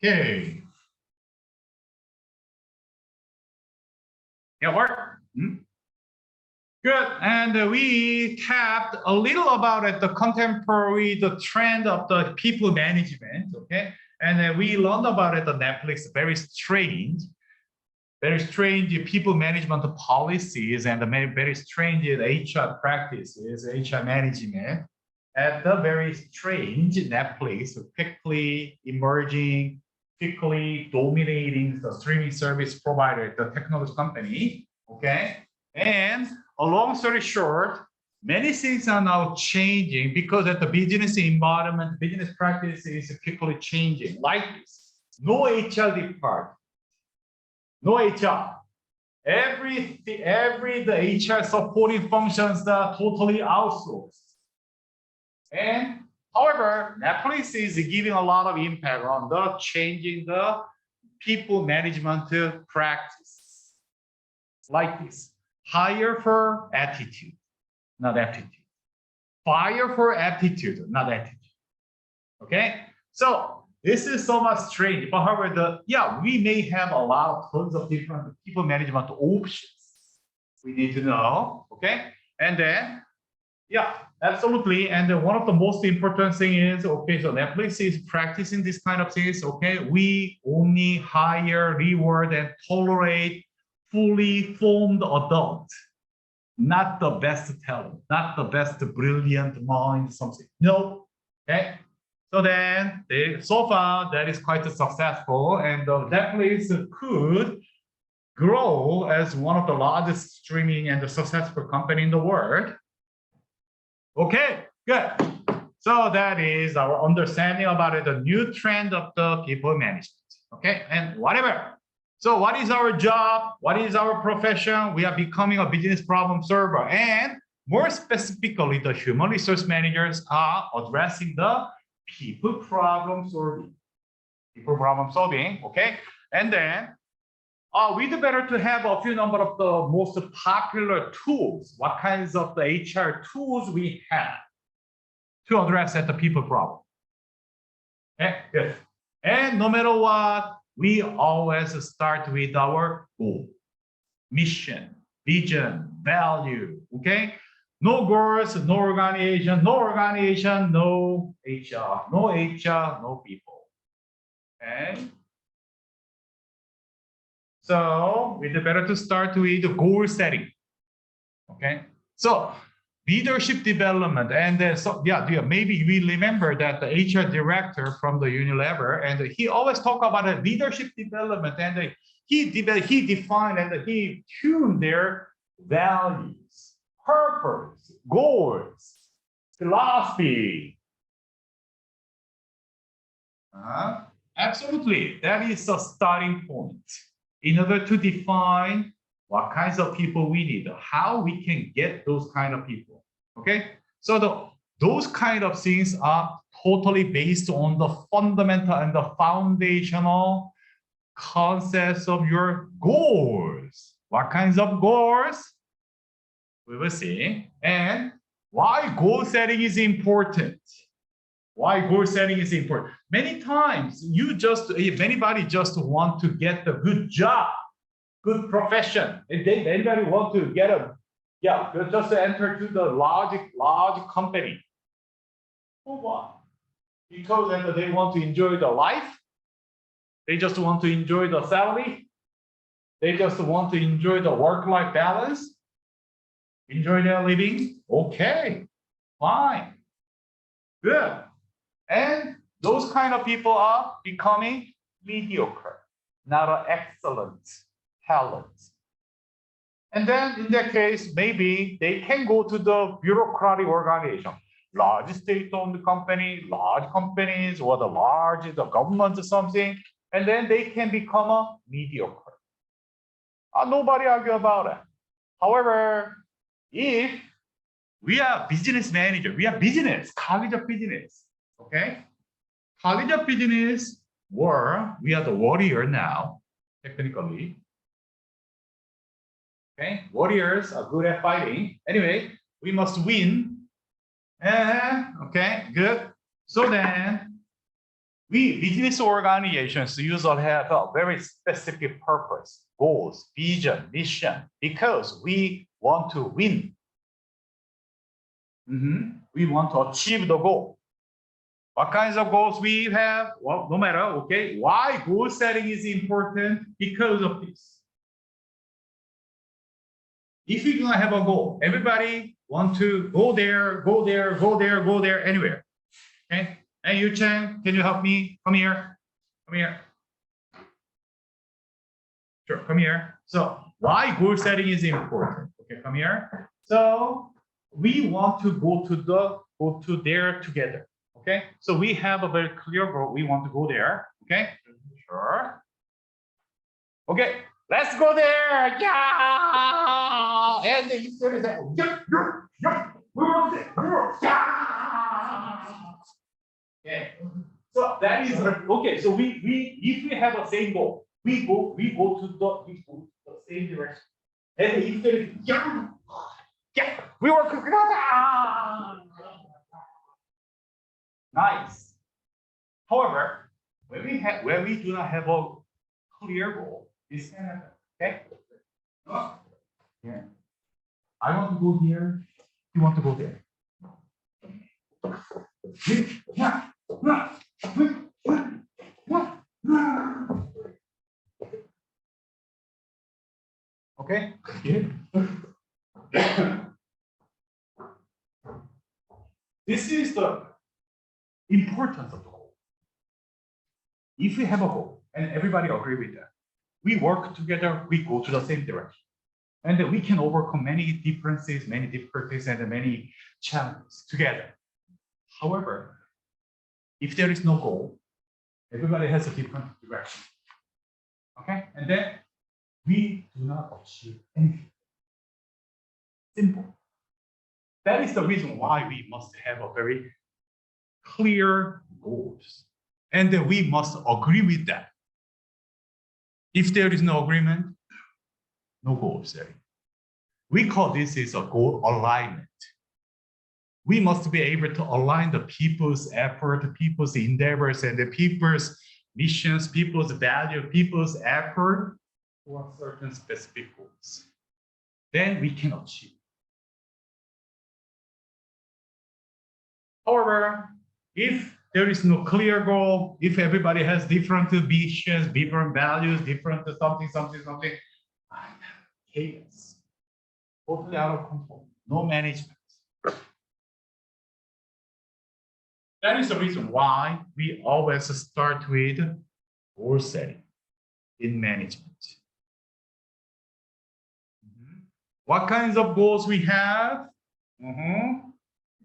Okay. Yeah, work. Good. And we tapped a little about it, the contemporary, the trend of the people management. Okay. And we learned about it on Netflix, very strange people management policies and very strange HR practices, HR management at the very strange Netflix, quickly emerging, quickly dominating the streaming service provider, the technology company. Okay. And a long story short, many things are now changing because of the business environment, business practice is quickly changing. Like this, no HR department, no HR. The HR supporting functions are totally outsourced. And however, Netflix is giving a lot of impact on the changing the people management practice. Like this, hire for attitude, not aptitude. Fire for aptitude, not attitude. Okay, so this is so much strange. But however, we may have a lot of tons of different people management options. We need to know. Okay, and then absolutely. And one of the most important thing is, okay, so Netflix is practicing this kind of things. Okay, we only hire, reward, and tolerate fully formed adults, not the best talent, not the best brilliant mind, something. No. Okay. So then, so far, that is quite successful, and Netflix could grow as one of the largest streaming and successful company in the world. Okay, good. So that is our understanding about it, the new trend of the people management. Okay, and whatever. So what is our job? What is our profession? We are becoming a business problem solver, and more specifically, the human resource managers are addressing the people problem solving. People problem solving, okay? And then we'd better to have a few number of the most popular tools. What kinds of the HR tools we have to address the people problem? Okay, good. And no matter what, we always start with our goal, mission, vision, value. Okay. No goals, no organization, no HR, no people. Okay. So we'd better to start with goal setting. Okay. So leadership development, and maybe we remember that the HR director from the Unilever, and he always talk about a leadership development, and he defined and he tuned their values, purpose, goals, philosophy. Absolutely, that is a starting point in order to define what kinds of people we need, how we can get those kind of people. Okay, so those kind of things are totally based on the fundamental and the foundational concepts of your goals. What kinds of goals? We will see. And why goal setting is important. Why goal setting is important. Many times, if anybody just want to get a good job, good profession, if anybody want to get just to enter to the large company. For what? Because they want to enjoy the life. They just want to enjoy the salary. They just want to enjoy the work-life balance. Enjoy their living. Okay, fine, good. And those kind of people are becoming mediocre, not an excellent talent. And then in that case, maybe they can go to the bureaucratic organization, large state-owned company, large companies, or the government or something, and then they can become a mediocre. Nobody argue about it. However, if we are business manager, we are business, college of business, okay? College of business, we are the warrior now, technically. Okay, warriors are good at fighting. Anyway, we must win. Okay, good. So then, We business organizations usually have a very specific purpose, goals, vision, mission, because we want to win. We want to achieve the goal. What kinds of goals we have? Well, no matter, okay. Why goal setting is important? Because of this. If you do not have a goal, everybody want to go there, go there, go there, go there, anywhere. Okay. Hey, Yu Chen, can you help me? Come here. Come here. Sure, come here. So why goal setting is important? Okay, come here. So we want to go to there together. Okay, so we have a very clear goal. We want to go there. Okay, sure. Okay, let's go there. Yeah. And if there is a yeah. So that is okay. So we if we have a same goal, we go to the same direction. And if there is yeah, we work together. Nice. However, when we do not have a clear goal, this can happen. Okay. Yeah. I want to go here. You want to go there. Okay. This is the importance of the goal. If we have a goal and everybody agree with that, we work together, we go to the same direction. And we can overcome many differences, many difficulties, and many challenges together. However, if there is no goal, everybody has a different direction. Okay? And then we do not achieve anything. Simple. That is the reason why we must have a very clear goals. And then we must agree with that. If there is no agreement, no goal setting. We call this is a goal alignment. We must be able to align the people's effort, people's endeavors, and the people's missions, people's value, people's effort for certain specific goals. Then we can achieve. However, if there is no clear goal, if everybody has different missions, different values, different something, chaos, totally out of control, no management. That is the reason why we always start with goal setting in management. What kinds of goals we have?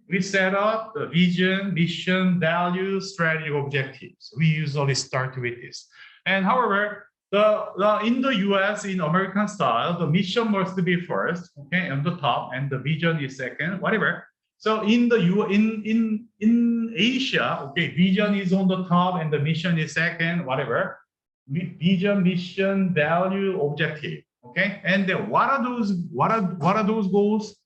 We set up the vision, mission, values, strategy, objectives. We usually start with this. And however, in the US, in American style, the mission must be first, okay, on the top, and the vision is second, whatever. So in Asia, okay, vision is on the top and the mission is second, whatever. Vision, mission, value, objective. Okay, and then what are those goals?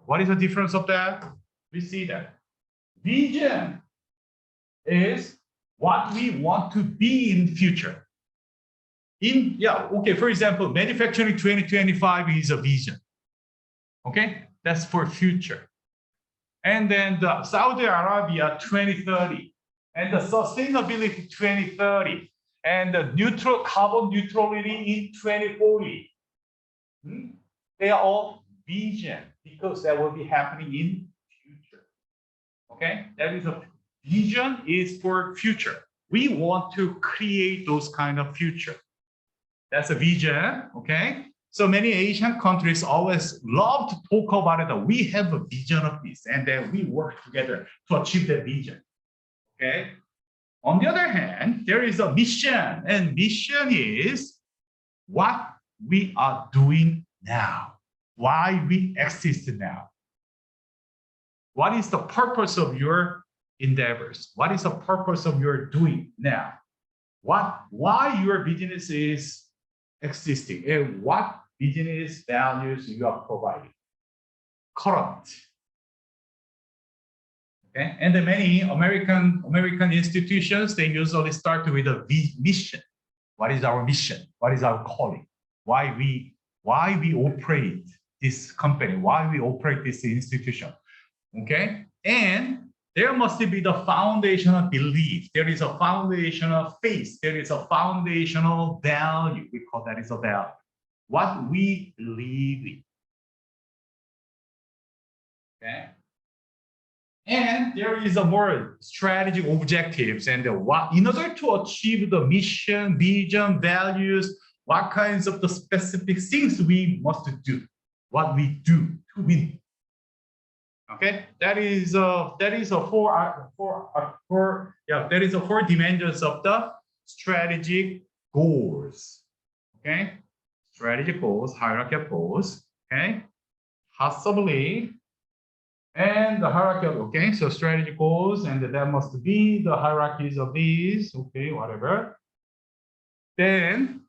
What is the difference of that? We see that vision is what we want to be in future. For example, manufacturing 2025 is a vision. Okay, that's for future. And then the Saudi Arabia 2030 and the sustainability 2030 and the carbon neutrality in 2040. They are all vision because that will be happening in future. Okay, that is a vision is for future. We want to create those kind of future. That's a vision. Okay. So many Asian countries always love to talk about it. That we have a vision of this, and then we work together to achieve that vision. Okay. On the other hand, there is a mission, and mission is what we are doing now, why we exist now. What is the purpose of your endeavors? What is the purpose of your doing now? Why your business is existing, and what business values you are providing. Current. Okay, and the many American institutions, they usually start with a mission. What is our mission? What is our calling? Why we operate this company? Why we operate this institution? Okay, and there must be the foundational belief. There is a foundational faith. There is a foundational value. We call that is a value. What we believe in. Okay. And there is a more strategic objectives and what in order to achieve the mission, vision, values, what kinds of the specific things we must do, what we do to win. Okay, that is a four dimensions of the strategic goals. Okay, strategic goals, hierarchy of goals. Okay, possibly. And the hierarchy, okay, so strategy goals, and that must be the hierarchies of these, okay, whatever. Then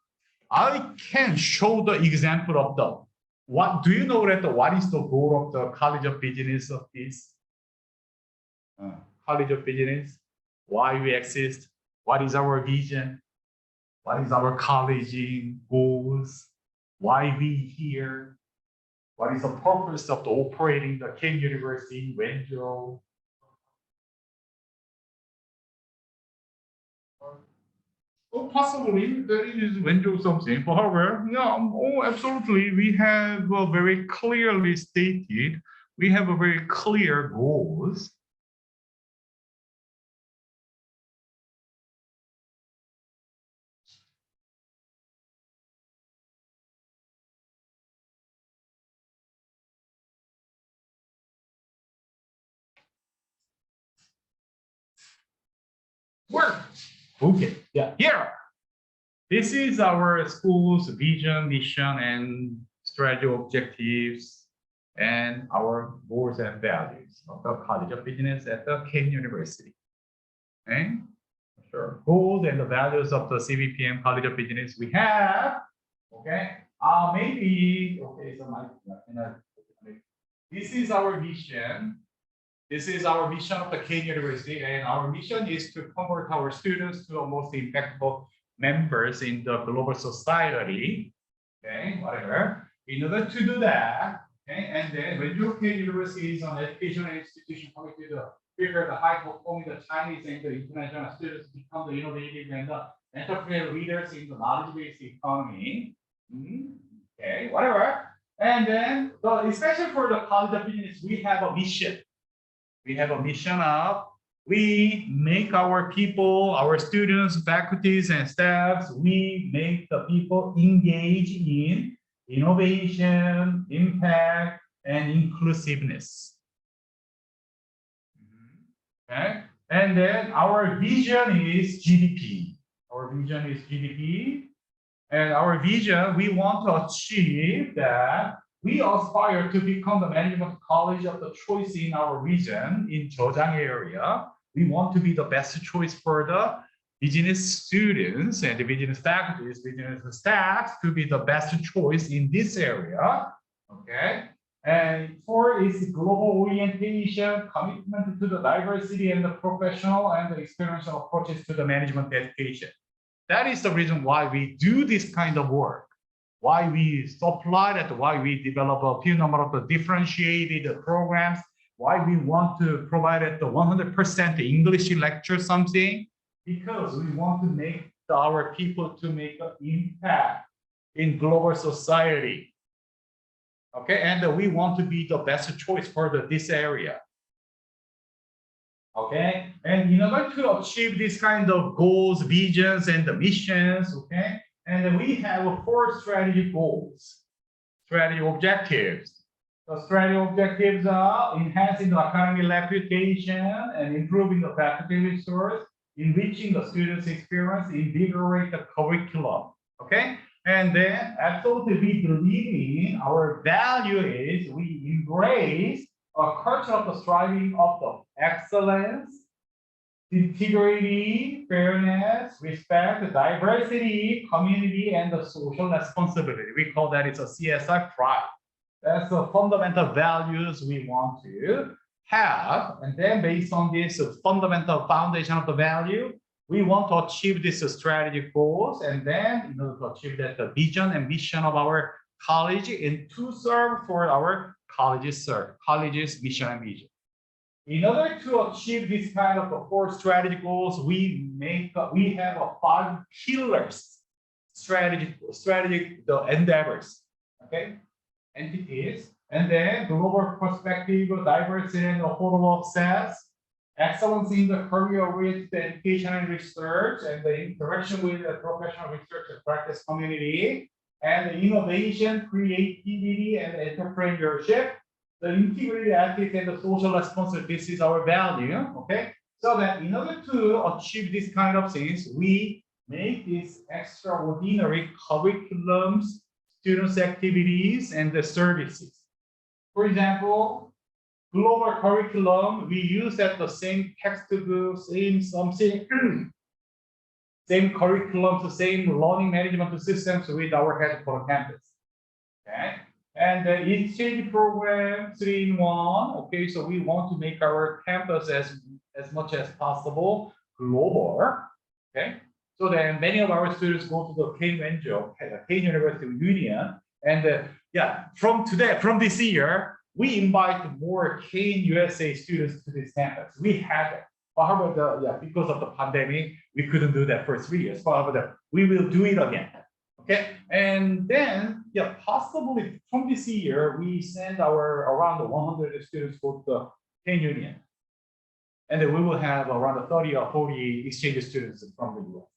I can show the example of the, what do you know that what is the goal of the College of Business of this? College of Business, why we exist, what is our vision, what is our college goals, why we here, what is the purpose of the operating the King University, Wenzhou? Oh, possibly there is Wenzhou something. But however, no, absolutely, we have very clearly stated. We have a very clear goals. Work. Okay. Yeah. Here. This is our school's vision, mission, and strategy objectives, and our goals and values of the College of Business at the King University. Okay. Sure. Goals and the values of the CBPM College of Business we have. Okay. Maybe. Okay. So this is our mission. This is our mission of the King University, and our mission is to convert our students to the most impactful members in the global society. Okay, whatever. In order to do that, okay, and then when your King University is an educational institution committed to prepare the high performing the Chinese and the international students to become the innovative and the entrepreneurial leaders in the knowledge-based economy. Okay, whatever. And then, especially for the College of Business, we have a mission. We have a mission of we make our people, our students, faculties, and staffs, we make the people engage in innovation, impact, and inclusiveness. Okay. And then our vision is GDP. Our vision is GDP. And our vision, we want to achieve that we aspire to become the management college of the choice in our region, in Zhejiang area. We want to be the best choice for the business students and the business faculties, business staffs to be the best choice in this area. Okay. And four is global orientation, commitment to the diversity and the professional and the experiential approaches to the management education. That is the reason why we do this kind of work. Why we supply that, why we develop a few number of the differentiated programs, why we want to provide it the 100% English lecture something, because we want to make our people to make an impact in global society. Okay, and we want to be the best choice for this area. Okay, and in order to achieve this kind of goals, visions, and the missions, okay, and we have four strategy goals, strategy objectives. The strategy objectives are enhancing the academic reputation and improving the faculty resource, enriching the students' experience, invigorate the curriculum. Okay, and then absolutely we believe in our value is we embrace a culture of the striving of the excellence, integrity, fairness, respect, diversity, community, and the social responsibility. We call that it's a CSI pride. That's the fundamental values we want to have, and then based on this fundamental foundation of the value, we want to achieve this strategic goals, and then in order to achieve that the vision and mission of our college and to serve for our college's mission and vision. In order to achieve this kind of four strategic goals, we have 5 pillars, strategic the endeavors, okay, entities, and then global perspective, diversity and affordable access, excellence in the career with the education and research, and the interaction with the professional research and practice community, and the innovation, creativity, and entrepreneurship, the integrity, ethics, and the social responsibility. This is our value, okay? So that in order to achieve this kind of things, we make these extraordinary curriculums, students' activities, and the services. For example, global curriculum, we use at the same textbook, same something, same curriculum, the same learning management systems with our headquarters campus. Okay, and the exchange program 3-in-1. Okay, so we want to make our campus as much as possible global. Okay, so then many of our students go to the Kane University Union, and from this year, we invite more Kane USA students to this campus. We have it. However, because of the pandemic, we couldn't do that for 3 years. However, we will do it again. Okay, and then possibly from this year, we send our around 100 students go to the Kane Union, and then we will have around 30 or 40 exchange students from the US.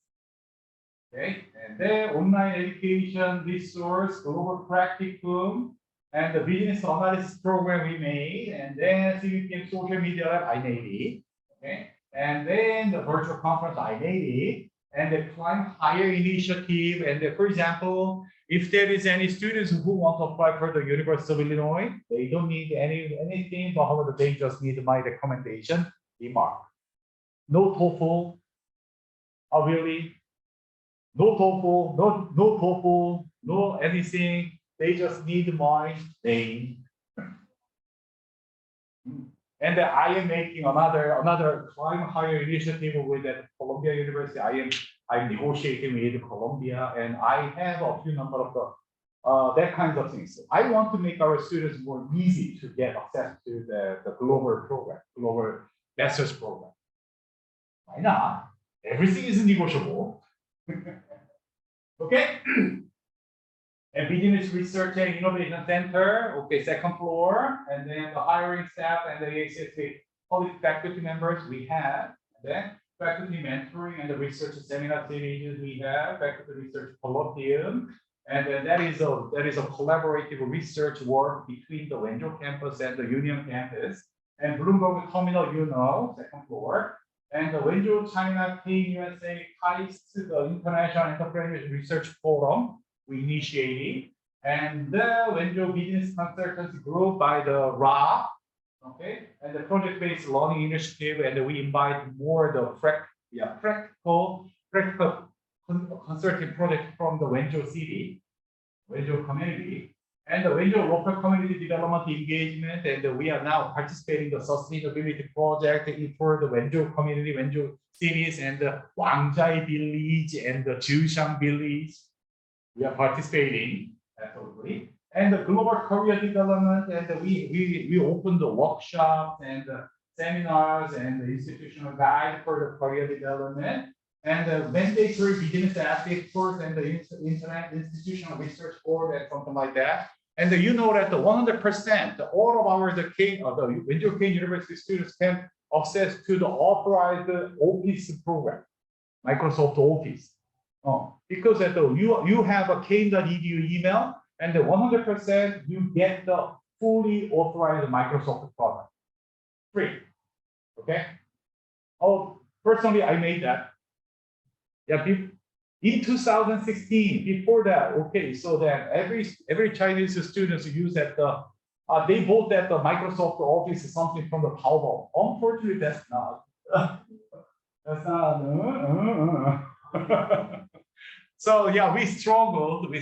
Okay, and then online education resource, global practicum, and the business analysis program we made, and then CVPM social media lab I made it, okay, and then the virtual conference I made it, and the climb higher initiative, and for example, if there is any students who want to apply for the University of Illinois, they don't need anything, but however they just need my recommendation remark. No TOEFL, really, no TOEFL, no TOEFL, no anything. They just need my name. And I am making another climb higher initiative with Columbia University. I'm negotiating with Columbia, and I have a few number of that kinds of things. I want to make our students more easy to get access to the global program, global master's program. Why not? Everything is negotiable. Okay. And business research and innovation center, okay, 2nd floor, and then the hiring staff and the ACSA public faculty members we have, and then faculty mentoring and the research seminar series we have, faculty research colloquium, and then that is a collaborative research work between the Wenzhou campus and the Union campus, and Bloomberg Terminal, 2nd floor, and the Wenzhou China Kane USA KAIST, the International Entrepreneurship Research Forum. We initiated, and the Wenzhou Business Consultancy Group by the RA, okay, and the project-based learning initiative, and we invite more the practical consulting project from the Wenzhou city, Wenzhou community, and the Wenzhou local community development engagement, and we are now participating in the sustainability project for the Wenzhou community, Wenzhou cities, and the Wangjai village and the Jushang village. We are participating, absolutely, and the global career development, and we open the workshops and the seminars and the institutional guide for the career development, and the mandatory business ethics course and the internet institutional research board and something like that. And you know that the 100%, all of our the Wenzhou Kane University students can access to the authorized Office program, Microsoft Office. Because you have a Kane.edu email, and the 100% you get the fully authorized Microsoft product, free. Okay. Oh, personally, I made that. Yeah, in 2016. Before that, okay, so that every Chinese students use that. They bought that the Microsoft Office is something from the Taobao. Unfortunately, that's not. That's not. So yeah, we struggled a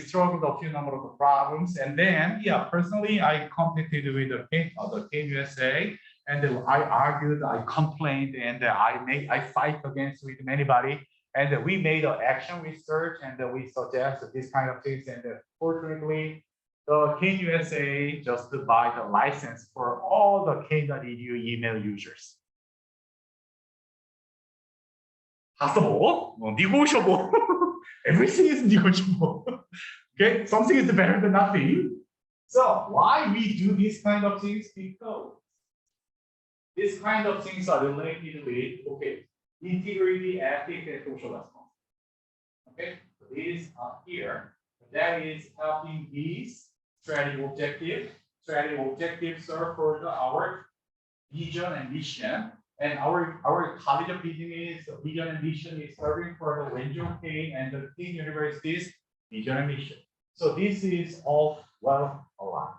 few number of problems, and then personally I contacted with the Kane USA, and I argued, I complained, and I fight against with anybody. And we made an action research, and we suggest this kind of things. And fortunately, the KUSA just buy the license for all the K.edu email users. Possible, negotiable. Everything is negotiable. Okay, something is better than nothing. So why we do these kind of things? Because these kind of things are related with integrity, ethics, and social responsibility. Okay, so these are here. That is helping these strategy objectives. Strategy objectives serve for our vision and mission. And our college of business vision and mission is serving for the Wenzhou K and the King University's vision and mission. So this is all well aligned.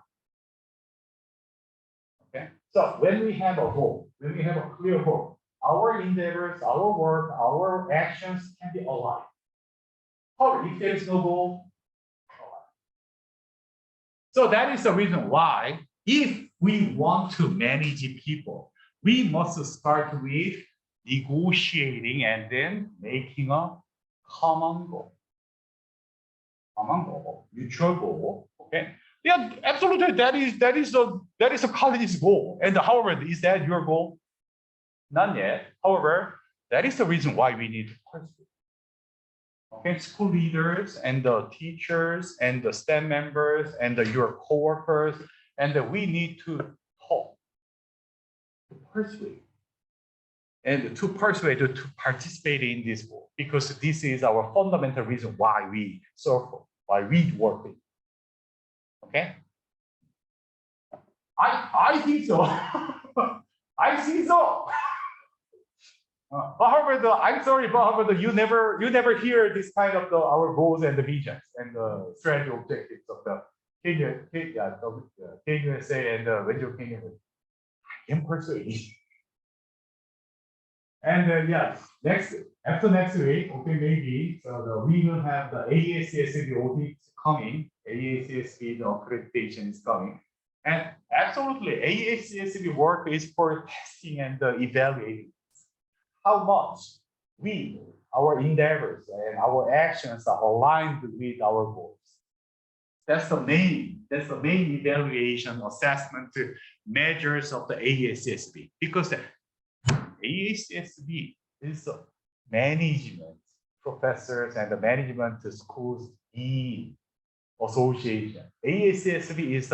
Okay. So when we have a goal, when we have a clear goal, our endeavors, our work, our actions can be aligned. However, if there is no goal, so that is the reason why, if we want to manage people, we must start with negotiating and then making a common goal. Common goal, mutual goal. Okay. Yeah, absolutely. That is a college's goal. And however, is that your goal? Not yet. However, that is the reason why we need to pursue. Okay, school leaders and the teachers and the STEM members and your coworkers, and we need to talk, to persuade, and to persuade to participate in this goal, because this is our fundamental reason why we circle, why we work with. Okay, I think so. I think so. But however, I'm sorry, but however, you never hear this kind of our goals and the visions and the strategy objectives of the KUSA and the Wenzhou King University. I am persuaded. And yeah, after next week, okay, maybe so we will have the AACSB audit coming. AACSB the accreditation is coming, and absolutely AACSB work is for testing and evaluating how much our endeavors and our actions are aligned with our goals. That's the main evaluation assessment measures of the AACSB, because the AACSB is the management professors and the management schools association. AACSB is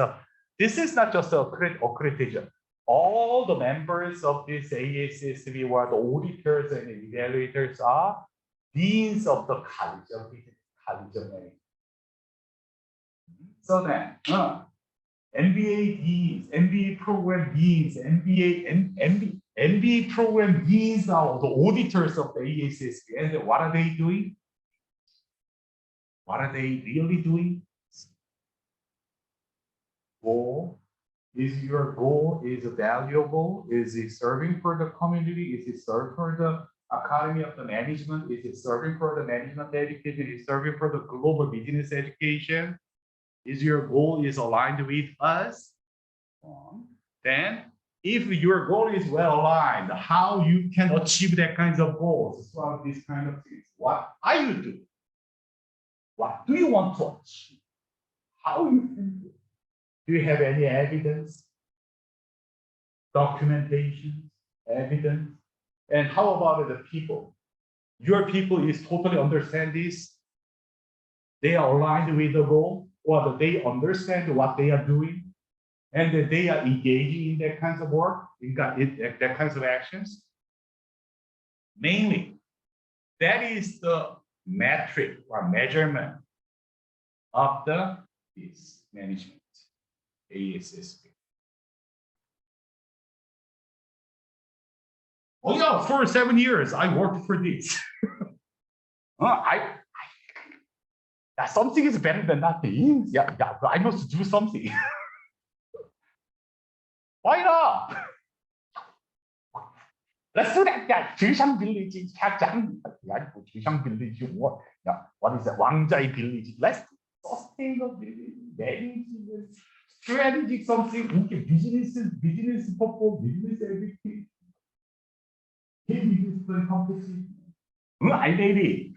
this is not just a accreditation. All the members of this AACSB, where the auditors and evaluators are deans of the College of Business, College of Management. So then, MBA deans, MBA program deans, MBA program deans are the auditors of the AACSB. And what are they doing? What are they really doing? Goal. Is your goal is valuable? Is it serving for the community? Is it serving for the Academy of the Management? Is it serving for the management education? Is it serving for the global business education? Is your goal is aligned with us? Then, if your goal is well aligned, how you can achieve that kinds of goals from these kind of things? What are you doing? What do you want to achieve? How you can do it? Do you have any evidence, documentation, evidence? And how about the people? Your people is totally understand this. They are aligned with the goal, or they understand what they are doing, and they are engaging in that kinds of work, in that kinds of actions. Mainly, that is the metric or measurement of this management. AACSB. Oh yeah, for 7 years I worked for this. Something is better than nothing. Yeah, I must do something. Why not? Let's do that. Yeah, Jishang Village, Jishang Village, what is that? Wangjai Village. Let's do sustainable management, strategic something, okay, business purpose, business everything. Business plan complexity. I did it.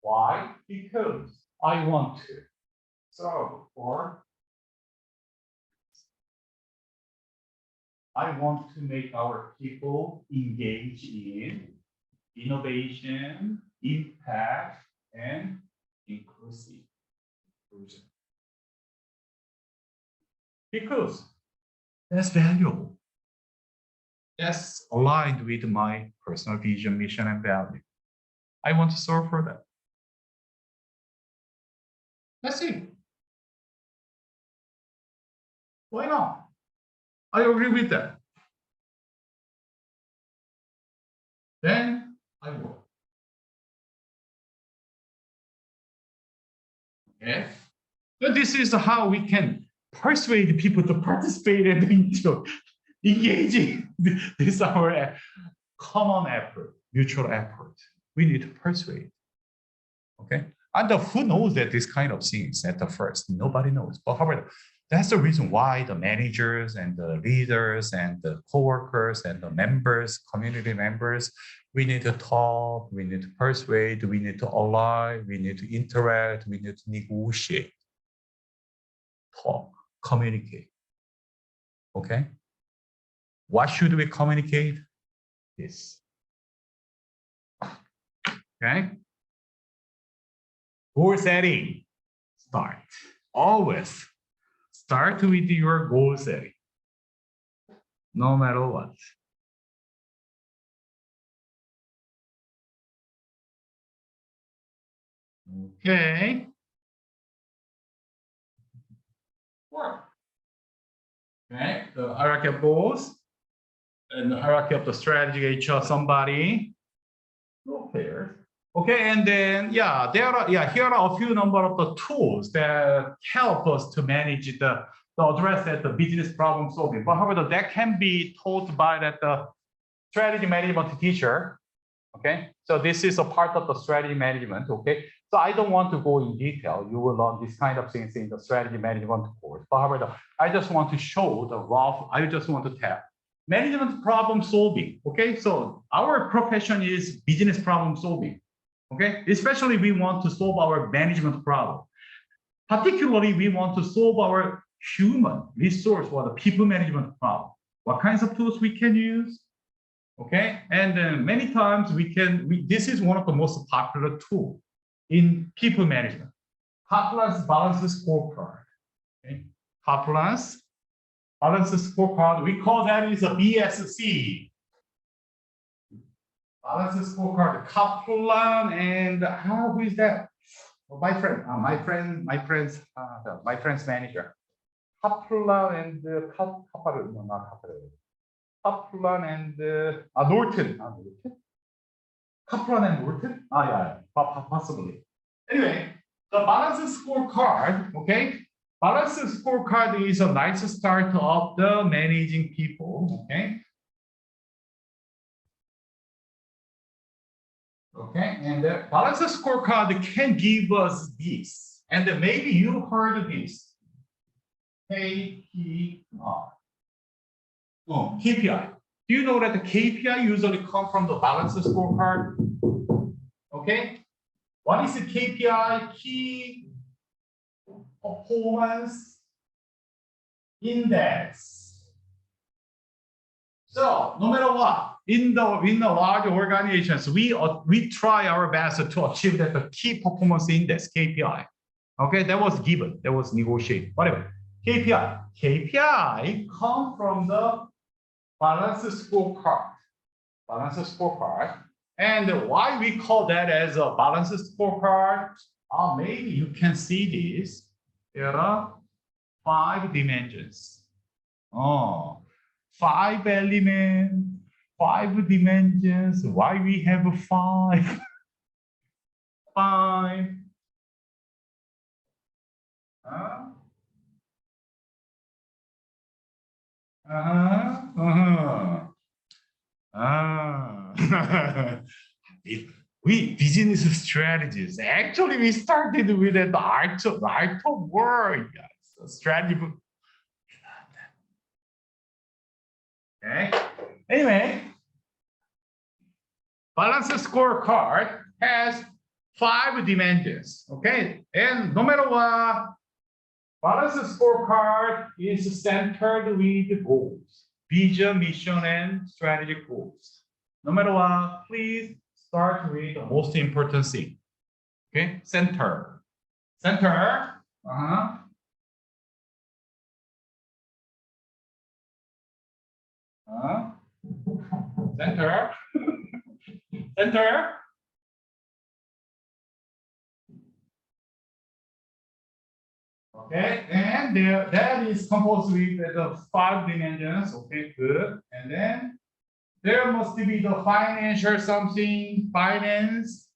Why? Because I want to. So, or I want to make our people engage in innovation, impact, and inclusion. Because that's valuable. That's aligned with my personal vision, mission, and value. I want to serve for that. That's it. Why not? I agree with that. Then I will. Okay. So this is how we can persuade people to participate and into engaging. This is our common effort, mutual effort. We need to persuade. Okay. And who knows that this kind of things at the first? Nobody knows. But however, that's the reason why the managers and the leaders and the co-workers and the members, community members, we need to talk, we need to persuade, we need to align, we need to interact, we need to negotiate, talk, communicate. Okay? What should we communicate? This. Okay? Goal setting. Start. Always start with your goal setting. No matter what. Okay. Work. Okay, the hierarchy of goals and the hierarchy of the strategy HR somebody. Okay. Okay, and then here are a few number of the tools that help us to manage the address that the business problem solving. But however, that can be taught by the strategy management teacher. Okay, so this is a part of the strategy management. Okay, so I don't want to go in detail. You will learn this kind of things in the strategy management course. But however, I just want to show the rough. I just want to tell management problem solving. Okay, so our profession is business problem solving. Okay, especially we want to solve our management problem. Particularly, we want to solve our human resource or the people management problem. What kinds of tools we can use? Okay, and many times this is one of the most popular tools in people management. Kaplan's balance scorecard. Okay, Kaplan's balance scorecard. We call that is a BSC. Balance scorecard. Kaplan and who is that? Oh, my friend's manager. Kaplan and Kaplan and Norton. Kaplan and Norton? Yeah, possibly. Anyway, the balance scorecard, okay? Balance scorecard is a nice start of the managing people, okay? Okay, and the balance scorecard can give us this. And maybe you heard this. KPI. KPI. Do you know that the KPI usually come from the balance scorecard? Okay. What is the KPI? Key Performance Index. So no matter what, in the large organizations, we try our best to achieve that the key performance index KPI. Okay, that was given, that was negotiated. Whatever. KPI come from the balance scorecard. Balance scorecard. And why we call that as a balance scorecard? Maybe you can see this. There are 5 dimensions. 5 elements, 5 dimensions. Why we have 5? 5. we business strategies. Actually, we started with the art of work, guys. Strategy. Okay. Anyway, balance scorecard has 5 dimensions. Okay, and no matter what, balance scorecard is centered with goals, vision, mission, and strategic goals. No matter what, please start with the most important thing. Okay, center. Center. Center. Center. Okay, and that is composed with the 5 dimensions. Okay, good. And then there must be the financial something, finance.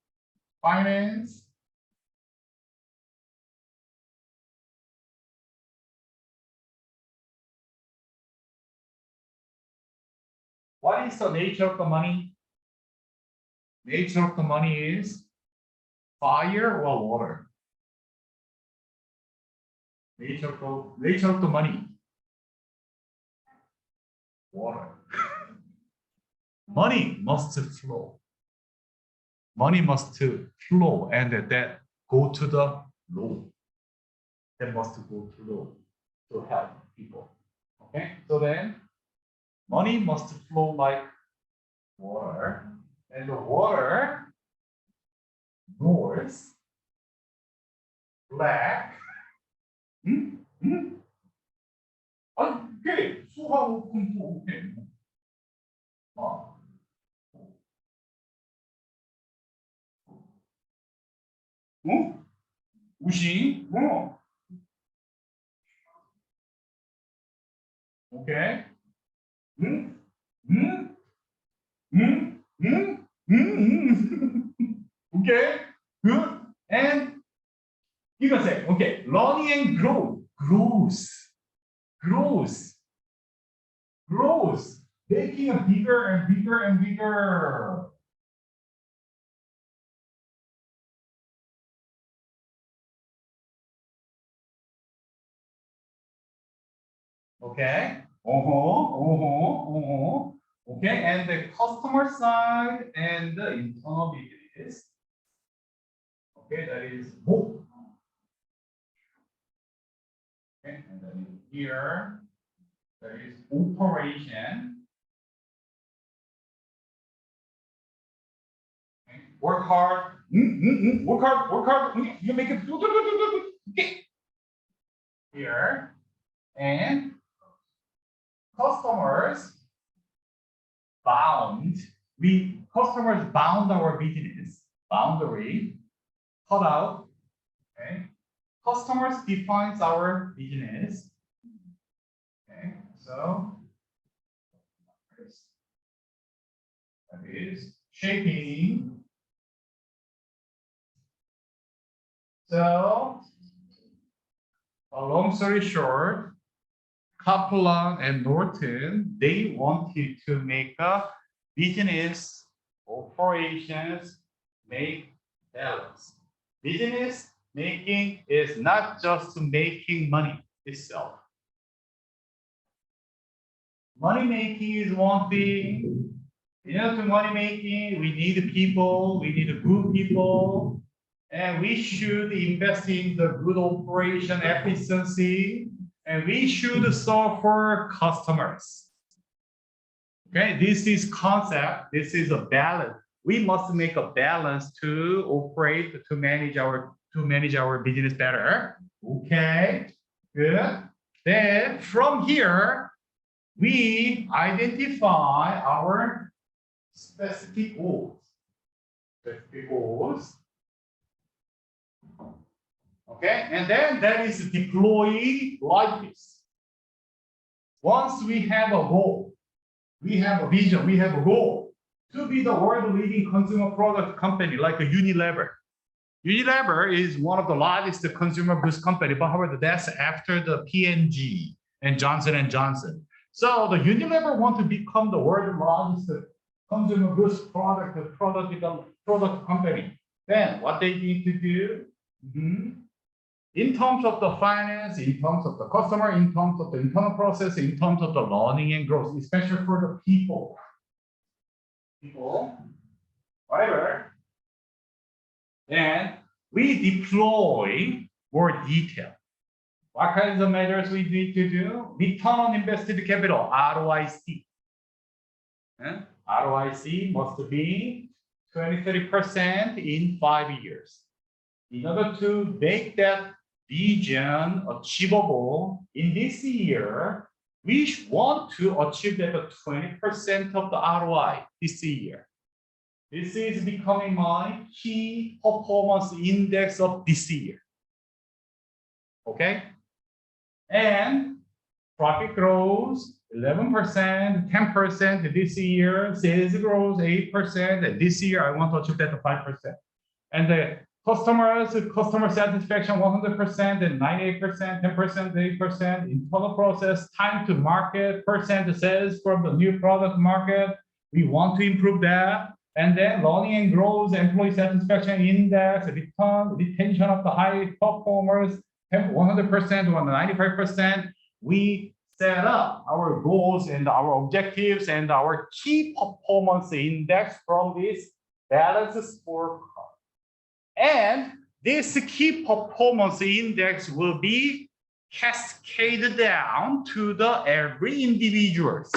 What is the nature of the money? Nature of the money is fire or water. Nature of the money. Water. Money must flow. Money must flow, and that go to the low. That must go to low to help people. Okay, so then money must flow like water, and the water north, black. 오케이. 수하고 금도 오케이. 우시. 오케이. Okay, good. And you can say, okay, learning and grows, making a bigger and bigger and bigger. Okay. Okay, and the customer side and the internal business. Okay, that is both. Okay, and then here, there is operation. Okay. Work hard. Work hard. You make it. Okay. Here, and customers bound. Customers bound our business. Boundary. Cut out. Okay. Customers defines our business. Okay, so that is shaping. So, a long story short, Kaplan and Norton, they wanted to make a business operations make balance. Business making is not just making money itself. Money making is one thing. To money making, we need people, we need good people, and we should invest in the good operation efficiency, and we should serve for customers. Okay, this is concept. This is a balance. We must make a balance to operate, to manage our business better. Okay, good. Then from here, we identify our specific goals. Okay, and then that is deploy like this. Once we have a goal, we have a vision, we have a goal to be the world-leading consumer product company like a Unilever. Unilever is one of the largest consumer goods company, but however, that's after the P&G and Johnson & Johnson. So the Unilever want to become the world's largest consumer goods product product company. Then what they need to do, in terms of the finance, in terms of the customer, in terms of the internal process, in terms of the learning and growth, especially for the people, whatever. Then we deploy more detail. What kinds of measures we need to do? Return on invested capital, ROIC. ROIC must be 23% in 5 years. In order to make that vision achievable in this year, we want to achieve that 20% of the ROI this year. This is becoming my key performance index of this year. Okay? And profit grows 11%, 10% this year, sales grows 8%, and this year I want to achieve that to 5%. And the customer satisfaction 100% and 98%, 10%, 8%, internal process, time to market, percent sales from the new product market. We want to improve that. And then learning and growth, employee satisfaction index, retention of the high performers, 100% or 95%. We set up our goals and our objectives and our key performance index from this balanced scorecard. And this key performance index will be cascaded down to the every individuals.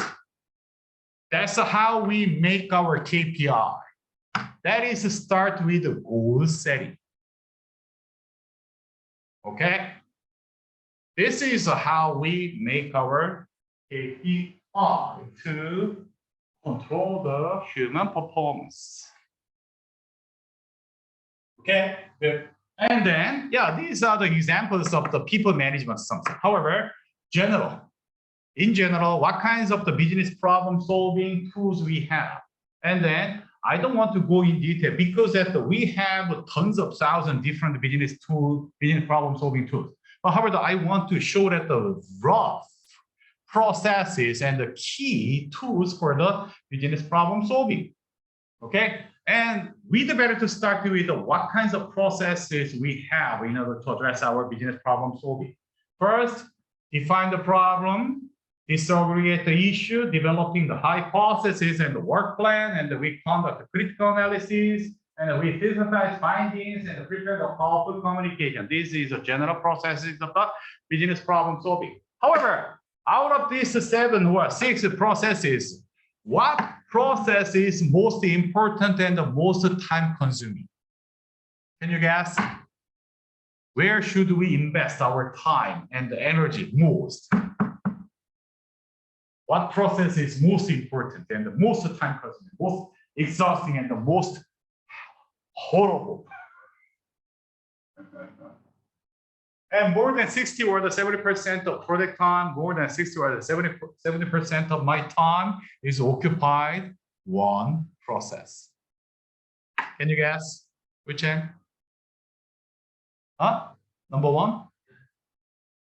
That's how we make our KPI. That is to start with the goal setting. Okay? This is how we make our KPI to control the human performance. Okay, good. And then, these are the examples of the people management systems. However, in general, what kinds of the business problem solving tools we have. And then I don't want to go in detail because we have tons of thousand different business problem solving tools. But however, I want to show that the rough processes and the key tools for the business problem solving. Okay, and we'd better to start with what kinds of processes we have in order to address our business problem solving. First, define the problem, disaggregate the issue, developing the hypothesis and the work plan, and we conduct the critical analysis, and we synthesize findings and prepare the powerful communication. This is the general processes of the business problem solving. However, out of these 7 or 6 processes, what process is most important and the most time consuming? Can you guess? Where should we invest our time and energy most? What process is most important and the most time consuming, most exhausting and the most horrible? And more than 60 or the 70% of project time, more than 60 or the 70% of my time is occupied one process. Can you guess which end? Number 1?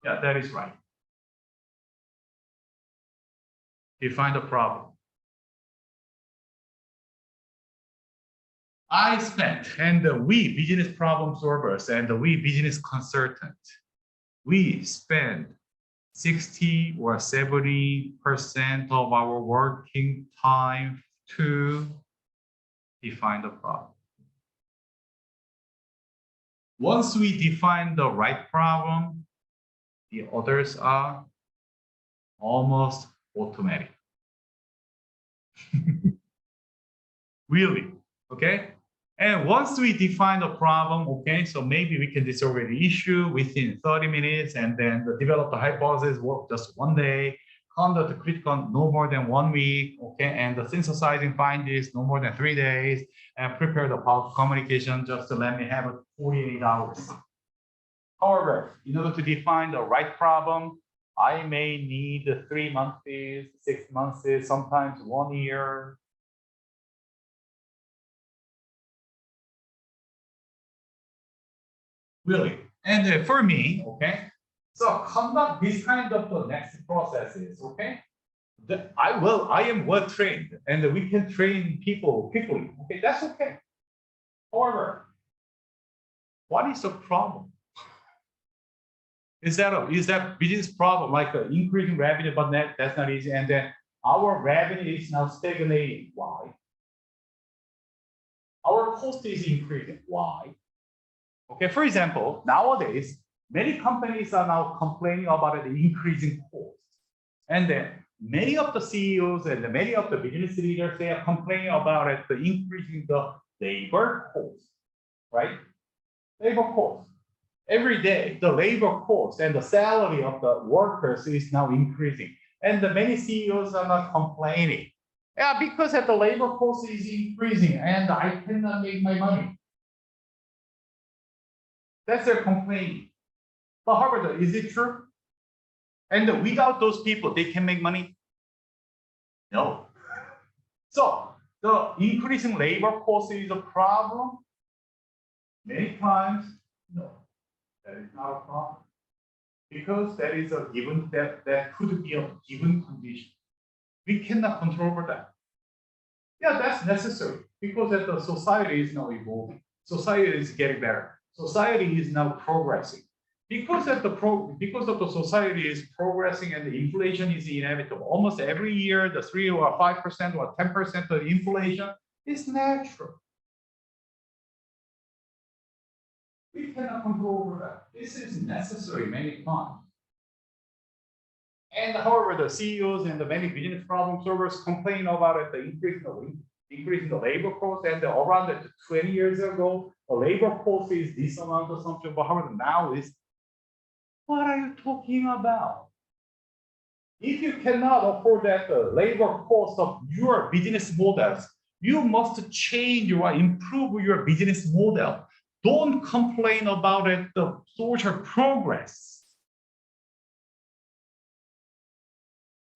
Yeah, that is right. Define the problem. I spent, and we business problem solvers and we business consultants, we spend 60 or 70% of our working time to define the problem. Once we define the right problem, the others are almost automatic. Really, okay? And once we define the problem, okay, so maybe we can disaggregate the issue within 30 minutes and then develop the hypothesis, work just 1 day, conduct the critical no more than 1 week, okay, and the synthesizing findings no more than 3 days, and prepare the powerful communication just to let me have 48 hours. However, in order to define the right problem, I may need 3 months, 6 months, sometimes 1 year. Really, and for me, okay, so conduct this kind of the next processes, okay. I am well trained, and we can train people quickly. Okay, that's okay. However, what is the problem? Is that business problem like increasing revenue, but that's not easy, and then our revenue is now stagnating? Why? Our cost is increasing. Why? Okay, for example, nowadays, many companies are now complaining about the increasing cost. And then many of the CEOs and many of the business leaders, they are complaining about it, the increasing the labor cost, right? Labor cost. Every day, the labor cost and the salary of the workers is now increasing. And the many CEOs are not complaining. Yeah, because the labor cost is increasing and I cannot make my money. That's their complaint. But however, is it true? And without those people, they can make money? No. So the increasing labor cost is a problem? Many times, no. That is not a problem. Because that is a given, that could be a given condition. We cannot control for that. Yeah, that's necessary because the society is now evolving. Society is getting better. Society is now progressing. Because of the society is progressing and the inflation is inevitable. Almost every year, the 3 or 5% or 10% of inflation is natural. We cannot control over that. This is necessary many times. And however, the CEOs and the many business problem solvers complain about it, the increase in the labor cost, and around 20 years ago, the labor cost is this amount or something, but however, now is, what are you talking about? If you cannot afford that labor cost of your business models, you must change or improve your business model. Don't complain about it, the social progress.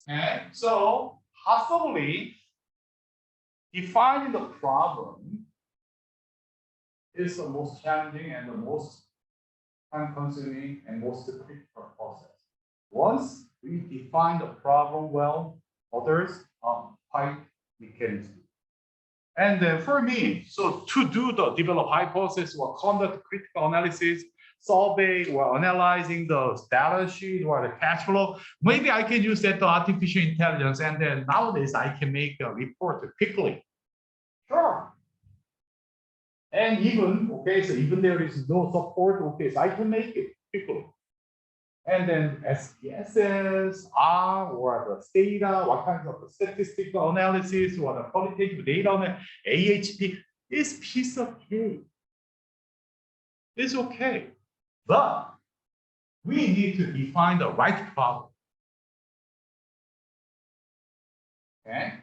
Okay, so possibly defining the problem is the most challenging and the most time-consuming and most critical process. Once we define the problem well, others are quite mechanism. And for me, so to develop hypothesis or conduct critical analysis, survey or analyzing the balance sheet or the cash flow, maybe I can use that the artificial intelligence, and then nowadays I can make a report quickly. Sure. And even, okay, so even there is no support, okay, so I can make it quickly. And then SPSS, R, or the data, what kinds of statistical analysis, or the qualitative data, AHP, is piece of cake. It's okay. But we need to define the right problem. Okay.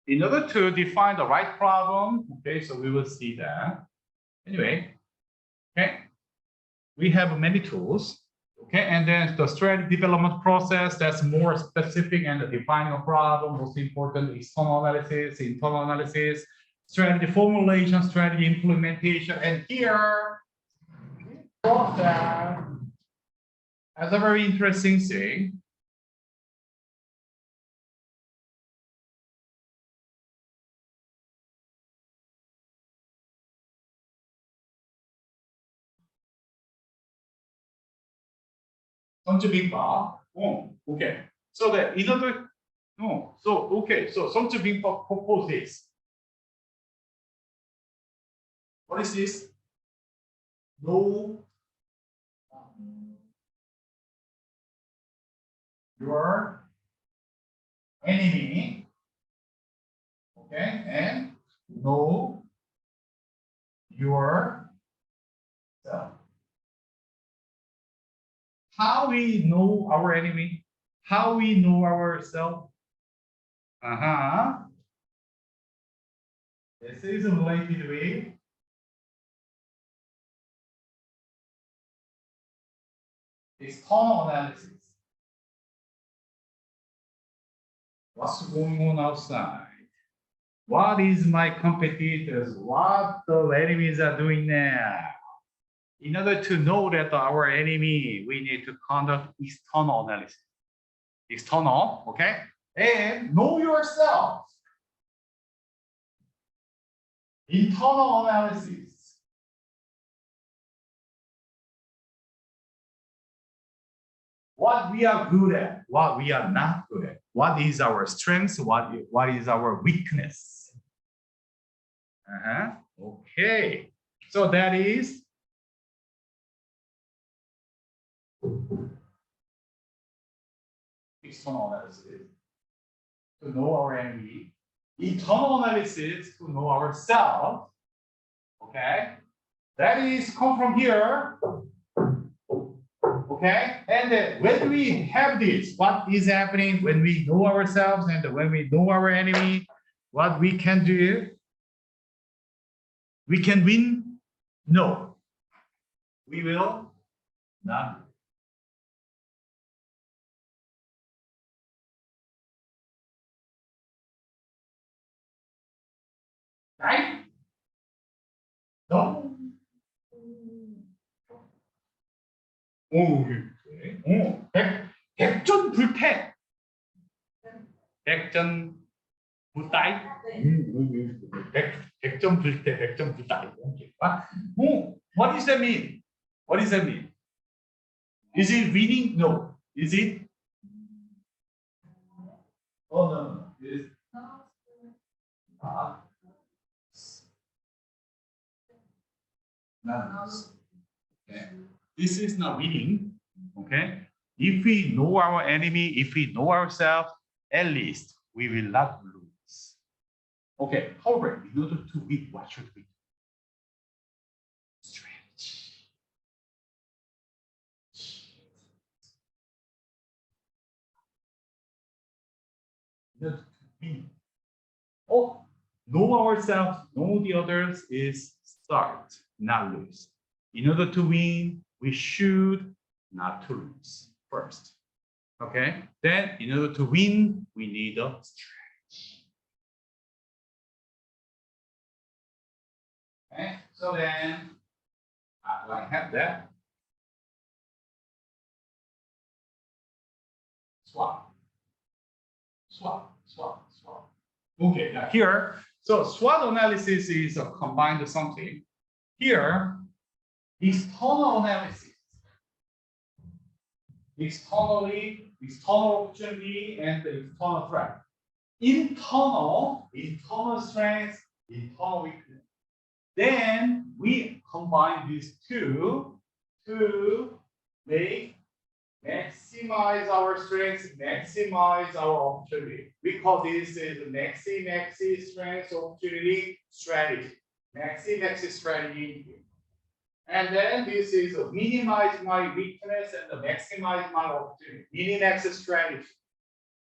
In order to define the right problem, okay, so we will see that. Anyway, okay, we have many tools. Okay, and then the strategy development process, that's more specific and defining a problem, most important, external analysis, internal analysis, strategy formulation, strategy implementation, and here, process has a very interesting thing. 성취빙법. Okay. So that in order, no. So okay. So 성취빙법 proposes. What is this? Know your enemy. Okay, and know yourself. How we know our enemy? How we know ourselves? This is related with external analysis. What's going on outside? What is my competitors? What the enemies are doing now? In order to know that our enemy, we need to conduct external analysis. External, okay? And know yourself. internal analysis. What we are good at, what we are not good at, what is our strength, what is our weakness. Okay, so that is external analysis to know our enemy, internal analysis to know ourselves. Okay, that is come from here. Okay, and when we have this, what is happening when we know ourselves and when we know our enemy, what we can do? We can win? No, we will not. Right? No. 오, 백전불태. 백전불타이. 백전불태, 백전불타이. What does that mean? What does that mean? Is it winning? No. Is it? Oh, no. Is not. Okay. This is not winning. Okay. If we know our enemy, if we know ourselves, at least we will not lose. Okay. However, in order to win, what should we do? Strategy. In order to win. Oh, know ourselves, know the others is start, not lose. In order to win, we should not to lose first. Okay. Then, in order to win, we need a strategy. Okay. So then, I have that. Swap. Okay. Now here, so SWOT analysis is a combined something. Here, external analysis. External opportunity and the external threat. Internal strength, internal weakness. Then we combine these two to maximize our strengths, maximize our opportunity. We call this is maxi strength opportunity strategy. Maxi strategy. And then this is minimize my weakness and maximize my opportunity. Mini-max strategy.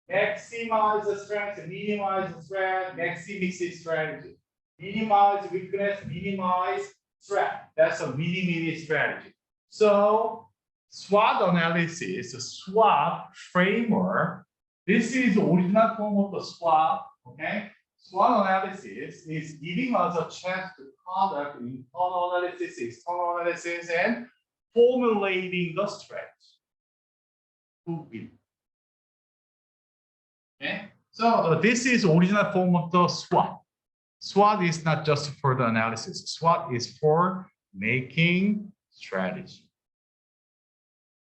Maximize the strength, minimize the threat, maxi-mix strategy. Minimize weakness, minimize threat. That's a mini strategy. So SWOT analysis, SWOT framework. This is the original form of the SWOT. Okay. SWOT analysis is giving us a chance to conduct internal analysis, external analysis, and formulating the strategy to win. Okay, so this is original form of the SWOT. SWOT is not just for the analysis. SWOT is for making strategy.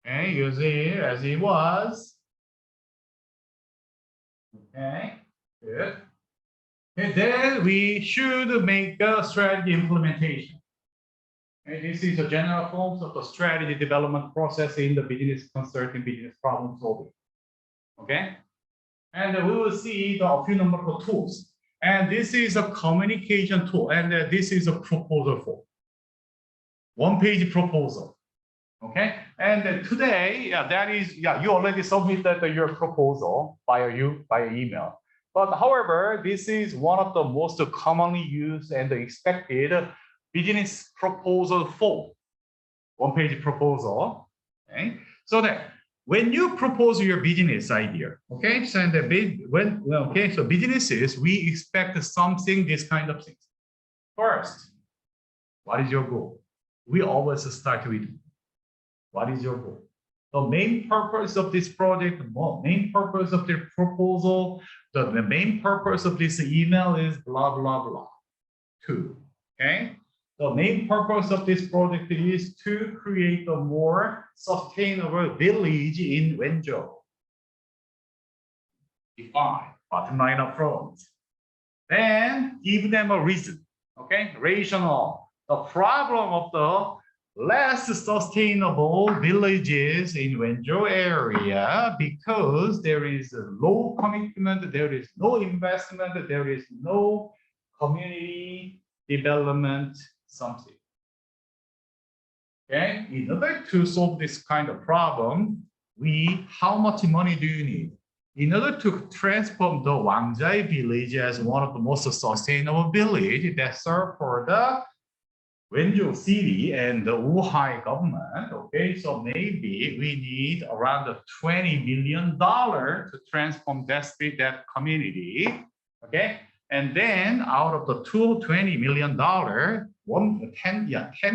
Okay, use it as it was. Okay, good. And then we should make a strategy implementation. And this is the general forms of the strategy development process in the business consulting, business problem solving. Okay, and we will see a few number of tools. And this is a communication tool, and this is a proposal form. One-page proposal. Okay, and today, that is, you already submitted your proposal via email. But however, this is one of the most commonly used and expected business proposal form. One-page proposal. Okay, so that when you propose your business idea, okay, so so businesses, we expect something, this kind of things. First, what is your goal? We always start with what is your goal? The main purpose of this project, the main purpose of the proposal, the main purpose of this email is blah, blah, blah. two. Okay. The main purpose of this project is to create a more sustainable village in Wenzhou. Define bottom line up front. Then give them a reason. Okay, rational. The problem of the less sustainable villages in Wenzhou area because there is a low commitment, there is no investment, there is no community development something. Okay, in order to solve this kind of problem, how much money do you need? In order to transform the Wangjai village as one of the most sustainable village that serve for the Wenzhou city and the Wuhan government, okay, so maybe we need around $20 million to transform that community, okay? And then out of the $20 million, $10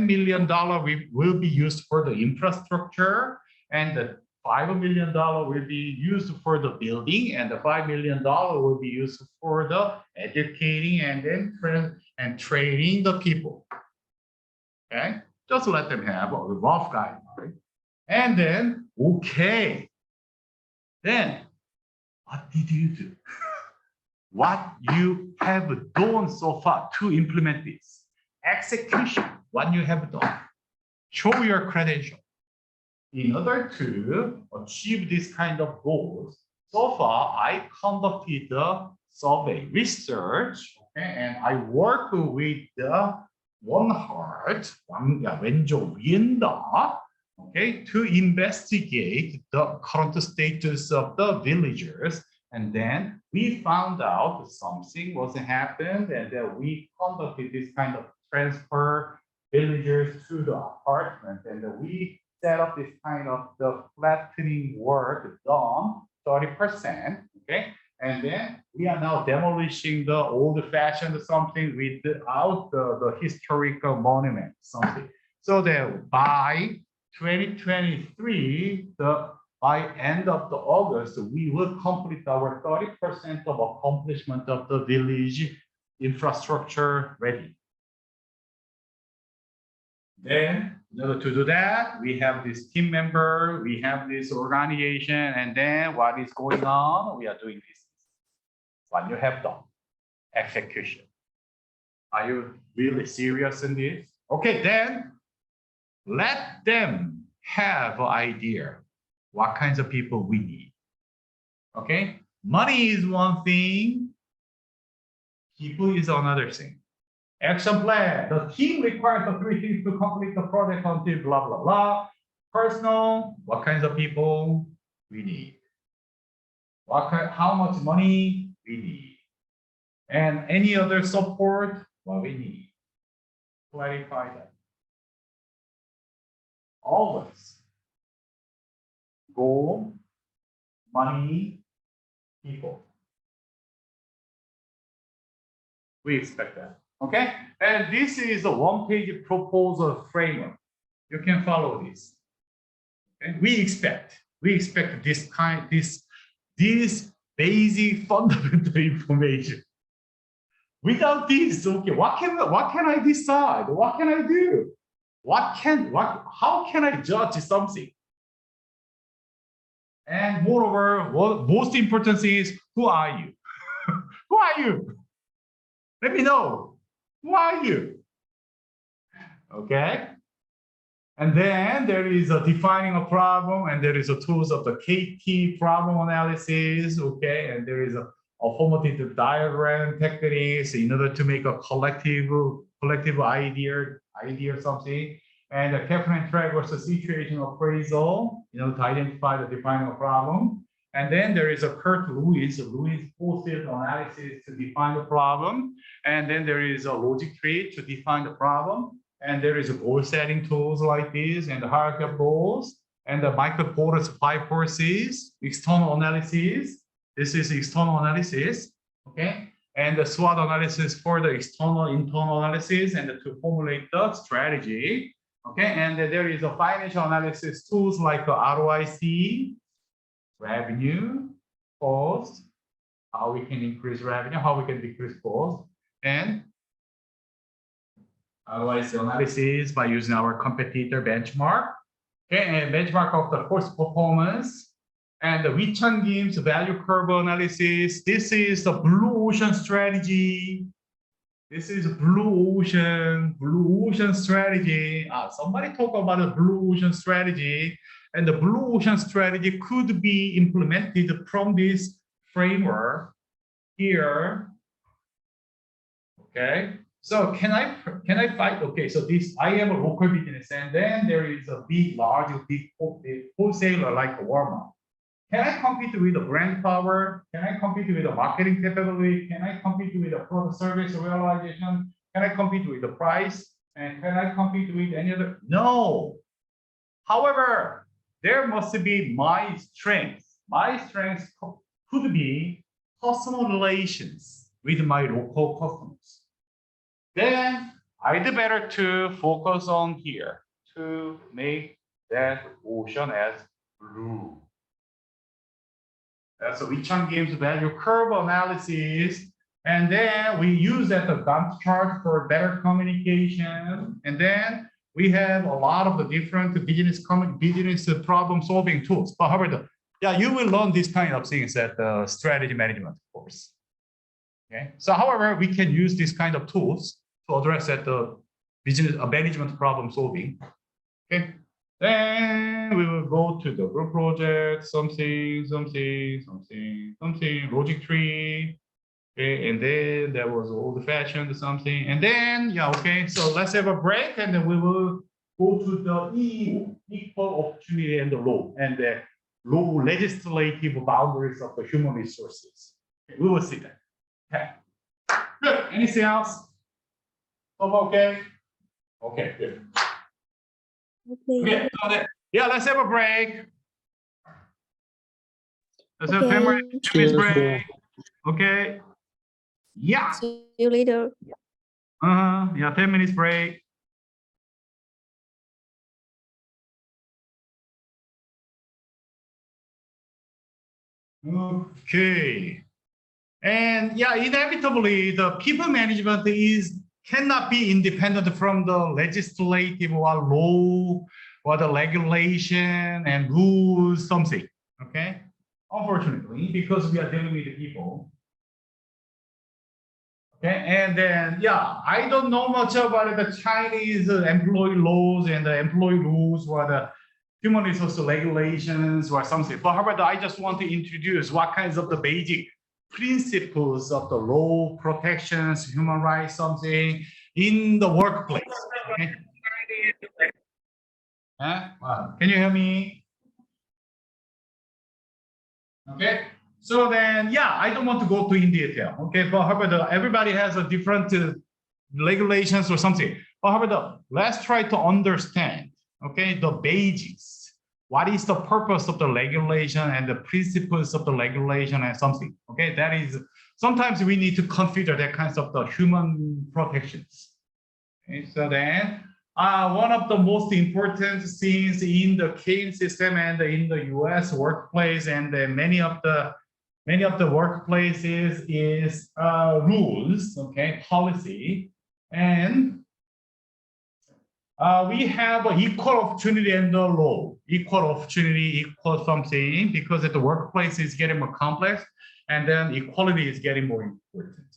million will be used for the infrastructure, and the $5 million will be used for the building, and the $5 million will be used for the educating and then training the people. Okay, just let them have a rough guideline, and then okay. Then what did you do? What you have done so far to implement this execution? What you have done? Show your credential. In order to achieve this kind of goals, so far I conducted the survey research, okay, and I work with the Wenzhou Wienda, okay, to investigate the current status of the villagers. And then we found out something was happened, and then we conducted this kind of transfer villagers to the apartment, and we set up this kind of the flattening work done 30%, okay? And then we are now demolishing the old-fashioned something without the historical monument, something. So that by 2023, by end of the August, we will complete our 30% of accomplishment of the village infrastructure ready. Then, in order to do that, we have this team member, we have this organization, and then what is going on? We are doing this. What you have done, execution. Are you really serious in this? Okay, then let them have an idea what kinds of people we need. Okay, money is one thing, people is another thing. Action plan. The team requires the 3 things to complete the project until blah, blah, blah. Personal, what kinds of people we need. How much money we need. And any other support, what we need. Clarify that. Always. Goal, money, people. We expect that. Okay, and this is a one-page proposal framework. You can follow this. And we expect this basic fundamental information. Without this, okay, what can I decide? What can I do? How can I judge something? And moreover, most important thing is, who are you? Who are you? Let me know. Who are you? Okay. And then there is a defining a problem, and there is a tools of the KT problem analysis. Okay, and there is a formative diagram techniques in order to make a collective idea something, and a Kaplan track versus situation appraisal, to identify the defining a problem. And then there is a Kurt Lewis forces analysis to define the problem. And then there is a logic tree to define the problem. And there is a goal setting tools like this, and the hierarchy of goals, and the Michael Porter's 5 forces, external analysis. This is external analysis, okay? And the SWOT analysis for the external, internal analysis, and to formulate the strategy, okay? And there is a financial analysis tools like the ROIC, revenue, cost, how we can increase revenue, how we can decrease cost, and Otherwise, the analysis by using our competitor benchmark. Okay, and benchmark of the course performance. And the Wichang-Gim's value curve analysis. This is the blue ocean strategy. This is blue ocean strategy. Somebody talk about the blue ocean strategy. And the blue ocean strategy could be implemented from this framework here. Okay, so can I find? Okay, so this I am a local business, and then there is a big wholesaler like Walmart. Can I compete with the brand power? Can I compete with the marketing capability? Can I compete with the product service realization? Can I compete with the price? And can I compete with any other? No. However, there must be my strength. My strength could be personal relations with my local customers. Then I'd better to focus on here to make that ocean as blue. That's a Wichang-Gim's value curve analysis. And then we use that the Gantt chart for better communication. And then we have a lot of the different business problem solving tools. But however, yeah, you will learn this kind of things at the strategy management course. Okay. So however, we can use this kind of tools to address that the business management problem solving. Okay. Then we will go to the group project, something, logic tree. Okay, and then there was old-fashioned something. And then, yeah, okay, so let's have a break and then we will go to the equal opportunity and the law and the law legislative boundaries of the human resources. Okay, we will see that. Okay. Good. Anything else? Okay. Okay, good. Okay. Yeah, let's have a break. Let's have a 10 minutes break. Okay. Yeah. See you later. Yeah, 10 minutes break. Okay. And yeah, inevitably, the people management cannot be independent from the legislative or law or the regulation and rules, something. Okay. Unfortunately, because we are dealing with the people. Okay, and then yeah, I don't know much about the Chinese employee laws and the employee rules or the human resource regulations or something. But however, I just want to introduce what kinds of the basic principles of the law, protections, human rights, something in the workplace. Okay? Can you hear me? Okay. So then, yeah, I don't want to go in detail. Okay, but however, everybody has a different regulations or something. But however, let's try to understand. Okay, the basics. What is the purpose of the regulation and the principles of the regulation and something? Okay, that is sometimes we need to consider that kinds of the human protections. Okay, so then one of the most important things in the Kane system and in the US workplace and many of the workplaces is rules, okay, policy, and we have an equal opportunity and the law, equal opportunity, equal something, because the workplace is getting more complex, and then equality is getting more important.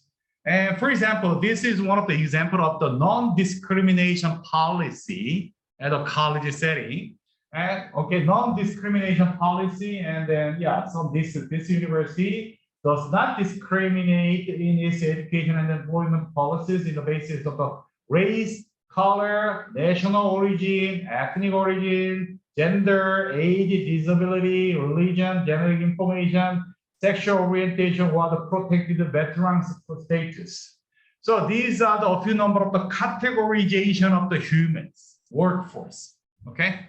And for example, this is one of the examples of the non-discrimination policy at a college setting. And okay, non-discrimination policy, and then yeah, so this university does not discriminate in its education and employment policies in the basis of the race, color, national origin, ethnic origin, gender, age, disability, religion, genetic information, sexual orientation, or the protected veterans status. So these are the few number of the categorization of the humans workforce. Okay.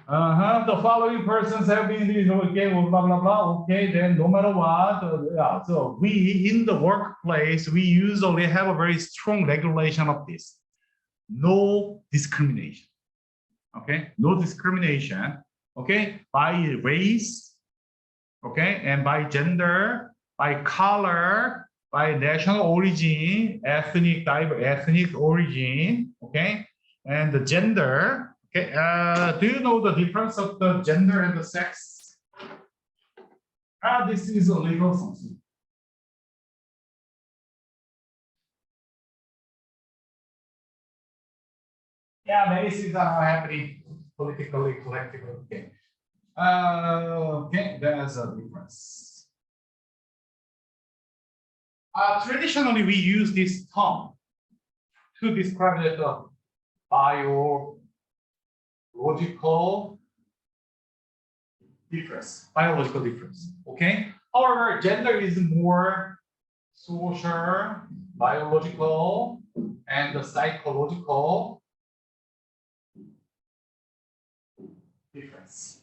The following persons have been these, okay, blah blah blah. Okay, then no matter what, yeah. So we in the workplace we usually have a very strong regulation of this. No discrimination. Okay, no discrimination. Okay, by race. Okay, and by gender, by color, by national origin, ethnic origin, okay, and the gender. Okay, do you know the difference of the gender and the sex? This is a legal something. Yeah, many things are now happening politically, collectively. Okay. Okay, there's a difference. Traditionally, we use this term to describe the biological difference. Biological difference. Okay. However, gender is more social, biological, and the psychological difference.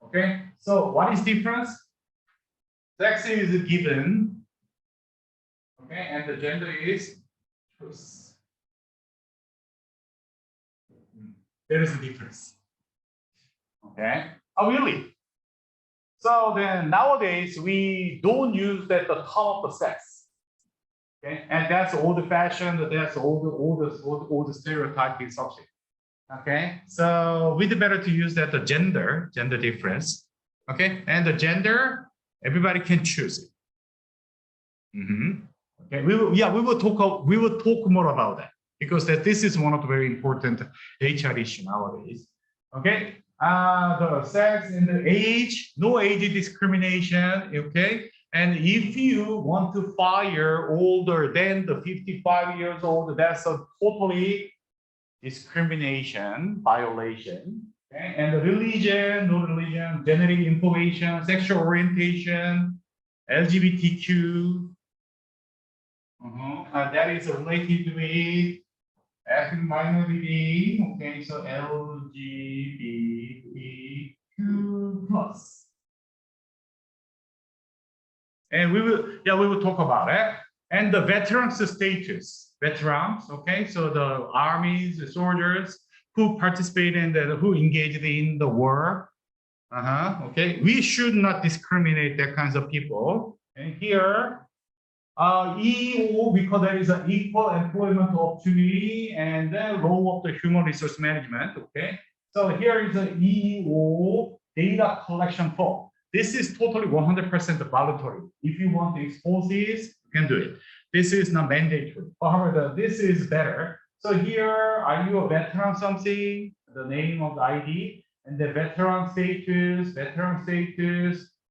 Okay. So what is difference? Sex is given. Okay, and the gender is choice. There is a difference. Okay. Oh, really? So then nowadays we don't use that the term of the sex. Okay, and that's old-fashioned. That's all the stereotyping subject. Okay, so we'd better to use that the gender difference. Okay, and the gender everybody can choose it. Okay, we will talk more about that because this is one of the very important HR issue nowadays. Okay, the sex and the age, no age discrimination. Okay, and if you want to fire older than the 55 years old, that's a totally discrimination violation. Okay, and the religion, no religion, genetic information, sexual orientation, LGBTQ. That is related with ethnic minority. Okay, so LGBTQ plus. And we will talk about it. And the veterans status, veterans. Okay, so the armies, the soldiers who participate in who engaged in the war. Okay, we should not discriminate that kinds of people. And here. EO, because there is an equal employment opportunity and then law of the human resource management. Okay, so here is an EO data collection form. This is totally 100% voluntary. If you want to expose this, you can do it. This is not mandatory. However, this is better. So here, are you a veteran something? The name of the ID and the veteran status,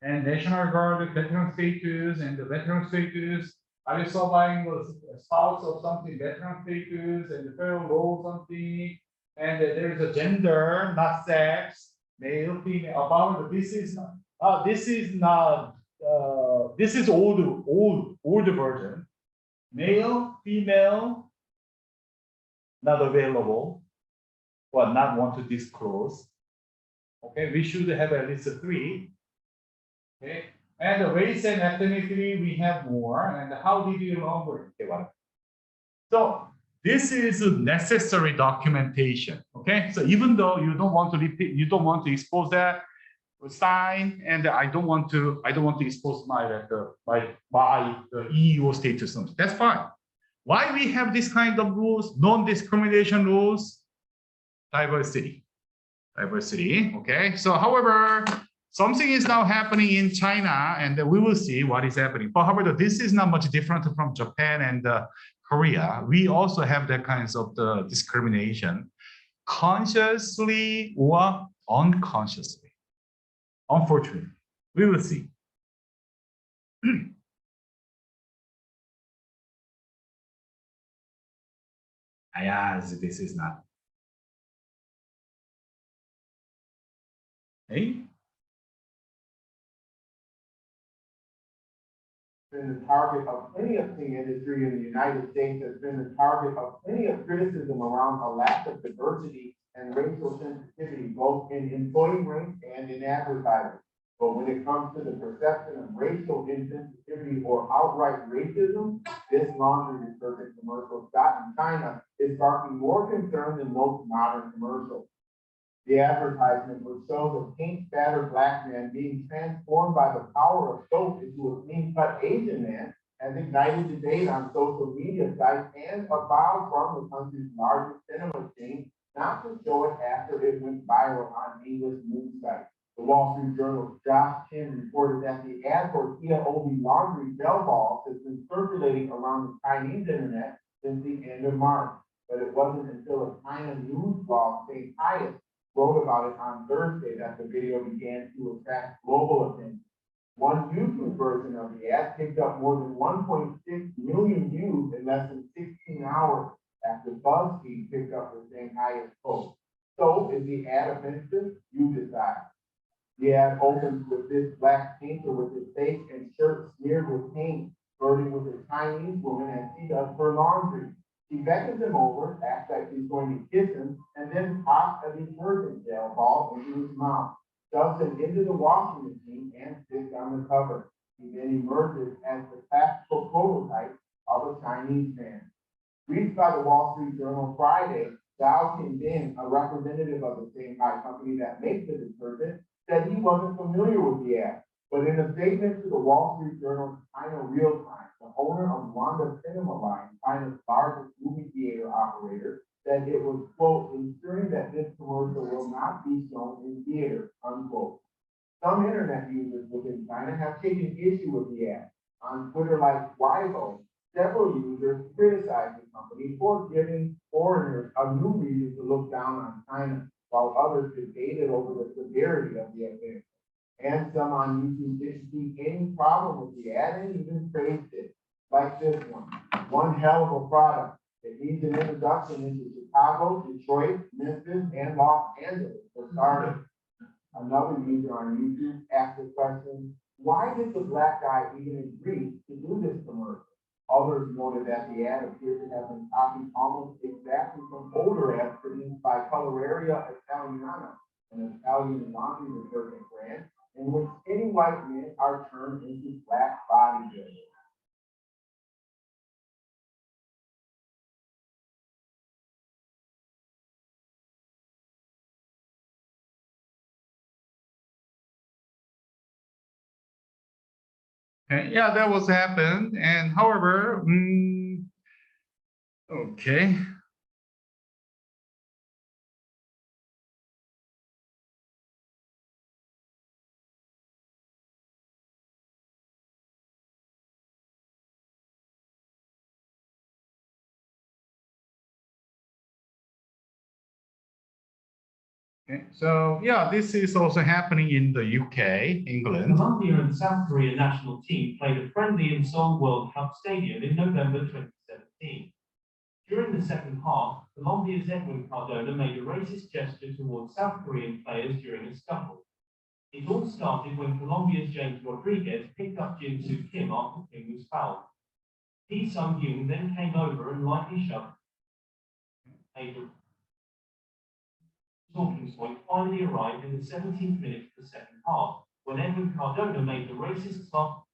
and National Guard veteran status and the veteran status. Are you surviving a spouse of something, veteran status, and the federal law something? And there is a gender, not sex, male, female. About this is old version. Male, female, not available, or not want to disclose. Okay, we should have at least 3. Okay, and the race and ethnicity we have more. And how did you number? Okay, so this is a necessary documentation. Okay, so even though you don't want to repeat, you don't want to expose that sign, and I don't want to expose my the EEO status. That's fine. Why we have this kind of rules? Non-discrimination rules, diversity. Okay, so however. Something is now happening in China, and we will see what is happening. But however, this is not much different from Japan and Korea. We also have that kinds of the discrimination, consciously or unconsciously. Unfortunately, we will see. Yes, this is not. Hey. Been the target of plenty of the industry in the United States has been the target of plenty of criticism around a lack of diversity and racial sensitivity, both in employee ranks and in advertising. But when it comes to the perception of racial insensitivity or outright racism, this laundry detergent commercial shot in China is sparking more concern than most modern commercials. The advertisement would show the pink spattered black man being transformed by the power of soap into a clean-cut Asian man, has ignited debate on social media sites and a vow from the country's largest cinema chain not to show it after it went viral on English news sites. The Wall Street Journal's Josh Chin reported that the ad for Kia Obi laundry gel balls has been circulating around the Chinese internet since the end of March. But it wasn't until a China news blog, St. Pius, wrote about it on Thursday that the video began to attract global attention. One YouTube version of the ad picked up more than 1.6 million views in less than 16 hours after BuzzFeed picked up the St. Pius post. So is the ad offensive? You decide. The ad opens with this black painter with his face and shirt smeared with paint, flirting with a Chinese woman as she does her laundry. She beckons him over, acts like she's going to kiss him, and then pops a detergent gel ball into his mouth, shoves him into the washing machine, and sits on the cover. He then emerges as the practical prototype of a Chinese man. Reached by the Wall Street Journal Friday, Zhao Qinbin, a representative of the Shanghai company that makes the detergent, said he wasn't familiar with the ad. But in a statement to the Wall Street Journal's China Real Time, the owner of Wanda Cinema Line, China's largest movie theater operator, said it was, quote, ensuring that this commercial will not be shown in theaters, unquote. Some internet users within China have taken issue with the ad. On Twitter like Weibo, several users criticized the company for giving foreigners a new reason to look down on China, while others debated over the severity of the offense. And some on YouTube didn't see any problem with the ad and even praised it, like this one. One hell of a product. It needs an introduction into Chicago, Detroit, Memphis, and Los Angeles for starters. Another user on YouTube asked the question, why did the black guy even agree to do this commercial? Others noted that the ad appeared to have been copied almost exactly from older ads produced by Coloraria Italiana, an Italian laundry detergent brand, in which skinny white men are turned into black bodybuilders. Okay, yeah, that was happened. And however, okay. Okay, so yeah, this is also happening in the UK, England. The Colombia and South Korea national team played a friendly in Seoul World Cup Stadium in November 2017. During the second half, Colombia's Edwin Cardona made a racist gesture towards South Korean players during a scuffle. It all started when Colombia's James Rodriguez picked up Jin Soo Kim after Kim was fouled. Hee Sung Yoon then came over and lightly shoved a talking point finally arrived in the 17th minute of the second half, when Edwin Cardona made the racist stop.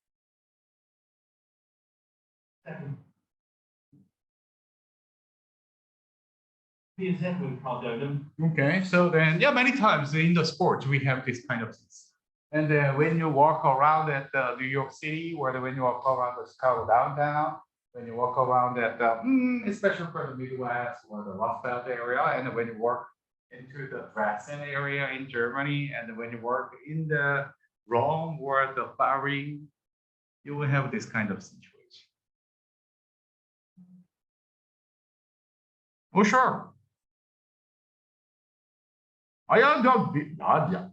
Here's Edwin Cardona. Okay, so then, yeah, many times in the sports, we have this kind of things. And then when you walk around at New York City, or when you walk around the Chicago downtown, when you walk around at, especially for the Midwest or the Rust Belt area, and when you work into the Dresden area in Germany, and when you work in the Rome or the Paris, you will have this kind of situation. Oh, sure. I am the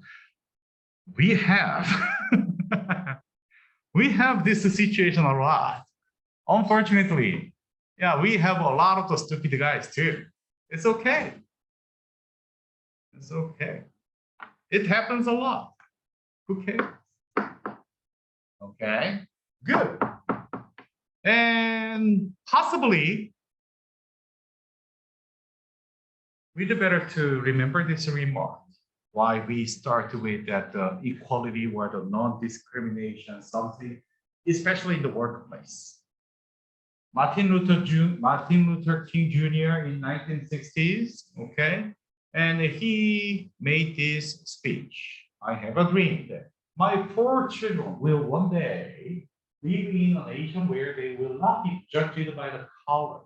we have we have this situation a lot. Unfortunately, yeah, we have a lot of the stupid guys too. It's okay. It's okay. It happens a lot. Who cares? Okay, good. And possibly, we'd better to remember this remark. Why we start with that equality or the non-discrimination, something, especially in the workplace. Martin Luther King Jr. in 1960s, okay? And he made this speech. I have a dream that my 4 children will one day living in a nation where they will not be judged by the color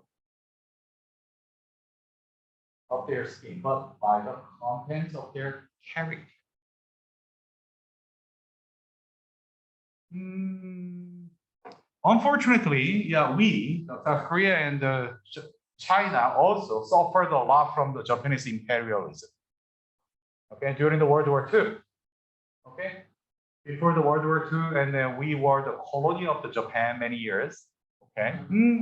of their skin, but by the contents of their character. Unfortunately, yeah, we, South Korea and China also suffered a lot from the Japanese imperialism. Okay, during the World War II. Okay, before the World War II, and then we were the colony of the Japan many years. Okay,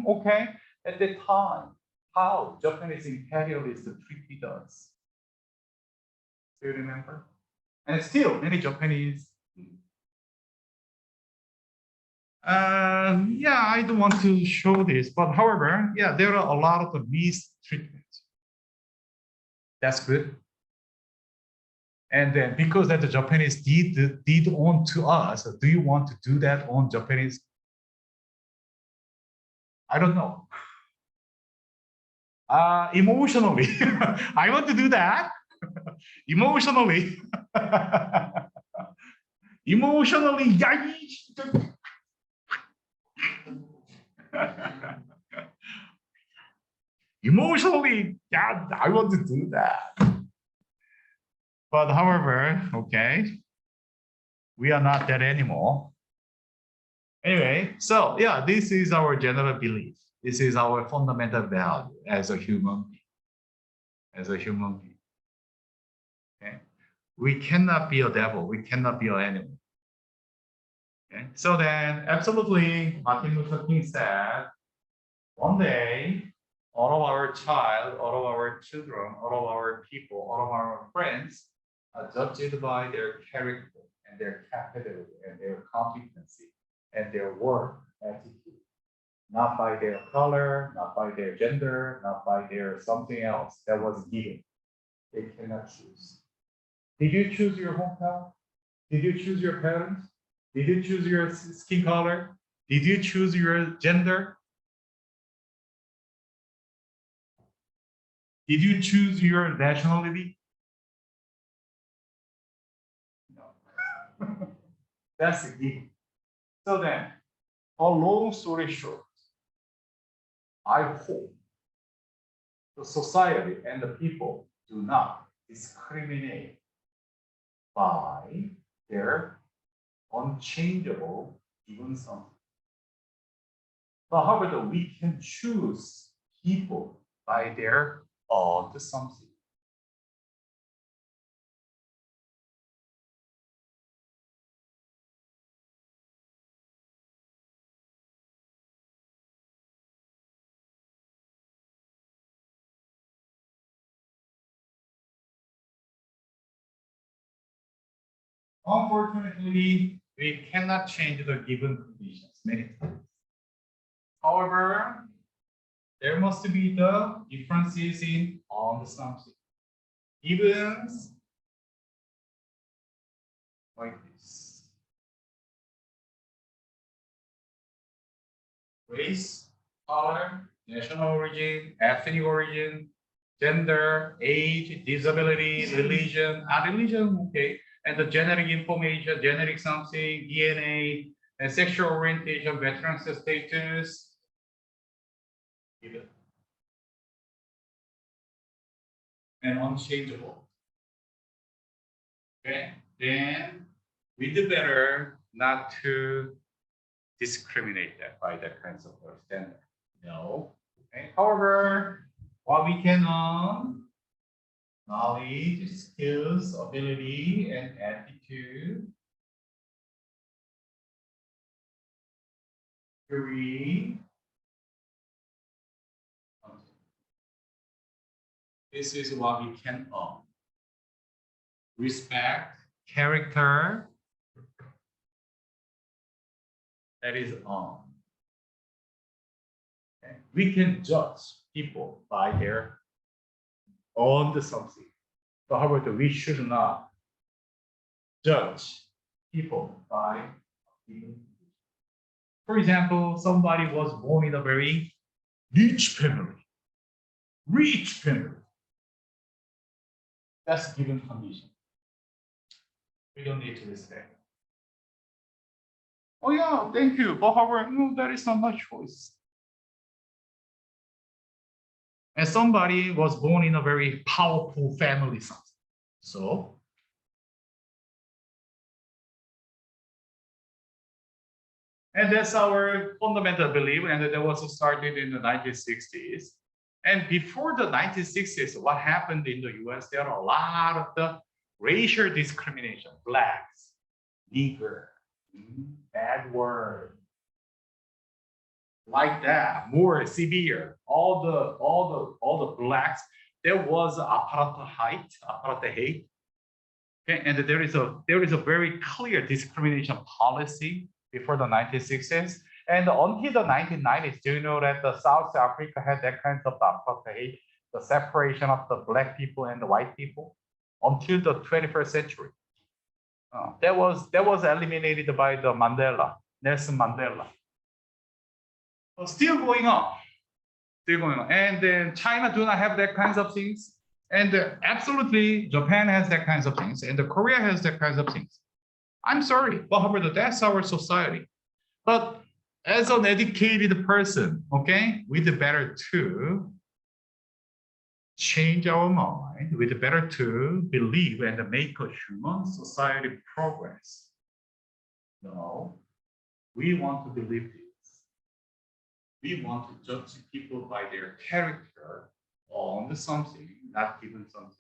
okay. At that time, how Japanese imperialists treated us? Do you remember? And still, many Japanese. Yeah, I don't want to show this, but however, yeah, there are a lot of mistreatment. That's good. And then because that the Japanese did on to us, do you want to do that on Japanese? I don't know. Emotionally, I want to do that. Emotionally, emotionally, emotionally, yeah, I want to do that. But however, okay, we are not that anymore. Anyway, so yeah, this is our general belief. This is our fundamental value as a human being. As a human being. Okay? We cannot be a devil. We cannot be an enemy. Okay? So then, absolutely, Martin Luther King said, one day, all of our child, all of our children, all of our people, all of our friends are judged by their character and their capability and their competency and their work attitude, not by their color, not by their gender, not by their something else that was given. They cannot choose. Did you choose your hometown? Did you choose your parents? Did you choose your skin color? Did you choose your gender? Did you choose your nationality? No. That's the given. So then, a long story short, I hope the society and the people do not discriminate by their unchangeable given something. But however, we can choose people by their odd something. Unfortunately, we cannot change the given conditions many times. However, there must be the differences in on the something. Givens like this. Race, color, national origin, ethnic origin, gender, age, disability, religion, religion, okay, and the genetic information, genetic something, DNA, and sexual orientation, veteran status, given, and unchangeable. Okay, then we do better not to discriminate that by that kinds of standard. No. Okay. However, what we can learn, knowledge, skills, ability, and attitude. 3. This is what we can earn. Respect, character, that is on. Okay. We can judge people by their own something. But however, we should not judge people by. For example, somebody was born in a very rich family. Rich family. That's a given condition. We don't need to respect. Oh yeah, thank you. But however, no, that is not my choice. And somebody was born in a very powerful family. So, and that's our fundamental belief, and that was started in the 1960s. And before the 1960s, what happened in the US, there are a lot of the racial discrimination, blacks, nigger, bad word, like that, more severe. All the blacks, there was apartheid. Okay, and there is a very clear discrimination policy before the 1960s. And until the 1990s, do you know that the South Africa had that kind of apartheid, the separation of the black people and the white people, until the 21st century. That was eliminated by the Nelson Mandela. So still going on. And then China do not have that kinds of things. And absolutely, Japan has that kinds of things, and Korea has that kinds of things. I'm sorry, but however, that's our society. But as an educated person, okay, we'd better to change our mind. We'd better to believe and make a human society progress. No, we want to believe this. We want to judge people by their character on something, not given something.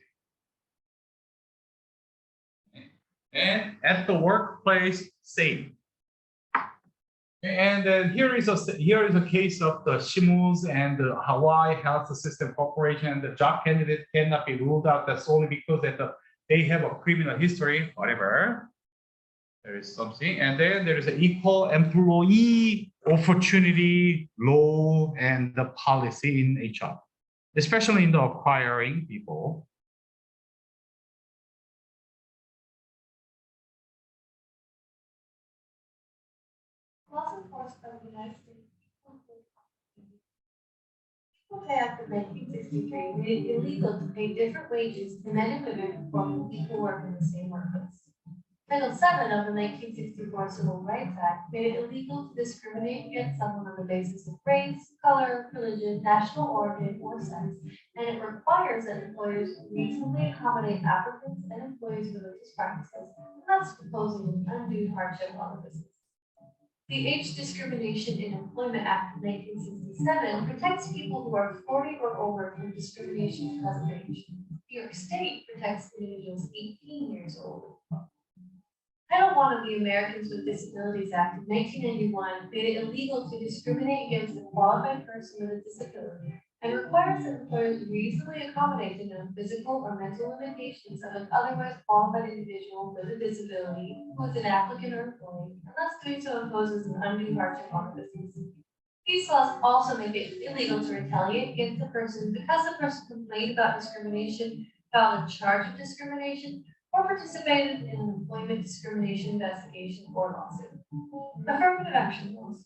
And at the workplace, same. And then here is a case of the Shimus and the Hawaii Health System Corporation. The job candidate cannot be ruled out. That's only because they have a criminal history, whatever. There is something. And then there is an equal employee opportunity law and the policy in HR, especially in the acquiring people. Laws enforced by the United States Equal Pay Act of 1963 made it illegal to pay different wages to men and women performing equal work in the same workplace. Title VII of the 1964 Civil Rights Act made it illegal to discriminate against someone on the basis of race, color, religion, national origin, or sex, and it requires that employers reasonably accommodate applicants and employees' religious practices, thus imposing an undue hardship on the business. The Age Discrimination in Employment Act of 1967 protects people who are 40 or older from discrimination because of age. New York State protects individuals 18 years old. Title I of the Americans with Disabilities Act of 1991 made it illegal to discriminate against a qualified person with a disability and requires that employers reasonably accommodate the known physical or mental limitations of an otherwise qualified individual with a disability who is an applicant or employee, unless doing so imposes an undue hardship on the business. These laws also make it illegal to retaliate against the person because the person complained about discrimination, filed a charge of discrimination, or participated in an employment discrimination investigation or lawsuit. Affirmative action laws.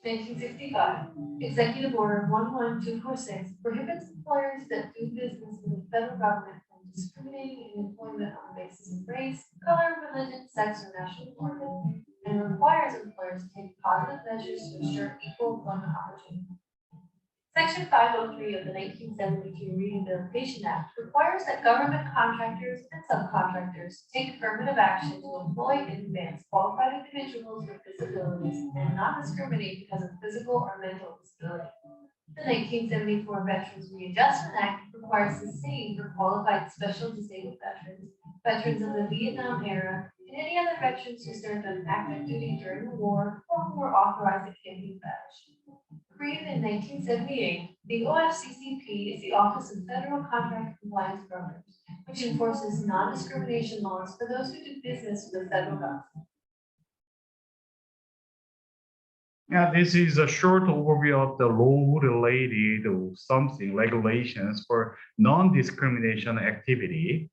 1965, Executive Order 11246 prohibits employers that do business in the federal government from discriminating in employment on the basis of race, color, religion, sex, or national origin, and requires employers to take positive measures to ensure equal employment opportunity. Section 503 of the 1972 Rehabilitation Act requires that government contractors and subcontractors take affirmative action to employ and advance qualified individuals with disabilities and not discriminate because of physical or mental disability. The 1974 Veterans Readjustment Act requires the same for qualified special disabled veterans, veterans of the Vietnam era, and any other veterans who served on active duty during the war or who were authorized at camping badge. Created in 1978, the OFCCP is the Office of Federal Contract Compliance Programs, which enforces non-discrimination laws for those who do business with the federal government. Yeah, this is a short overview of the law related to something regulations for non-discrimination activity.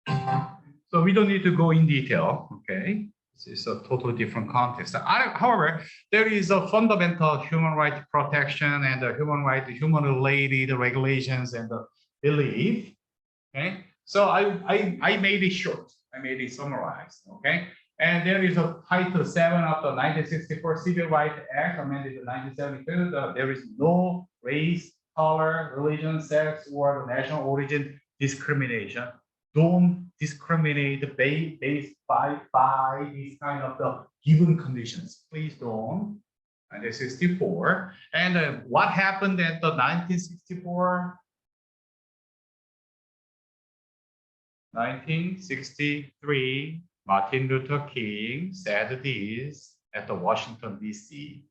So we don't need to go in detail, okay? This is a totally different context. However, there is a fundamental human rights protection and human related regulations and the belief, okay? So I made it short. I made it summarized. Okay. And there is a Title 7 of the 1964 Civil Rights Act amended in 1972. There is no race, color, religion, sex, or the national origin discrimination. Don't discriminate based by these kind of the given conditions. Please don't. 1964. And what happened at the 1964? 1963, Martin Luther King said this at the Washington, D.C.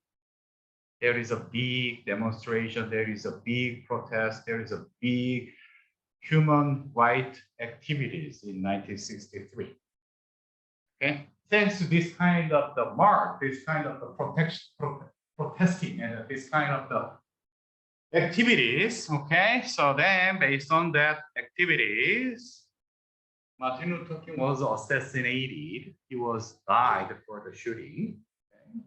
There is a big demonstration, there is a big protest, there is a big human rights activities in 1963. Okay, thanks to this kind of the mark, this kind of the protesting and this kind of the activities. Okay, so then based on that activities, Martin Luther King was assassinated. He was died for the shooting. Okay.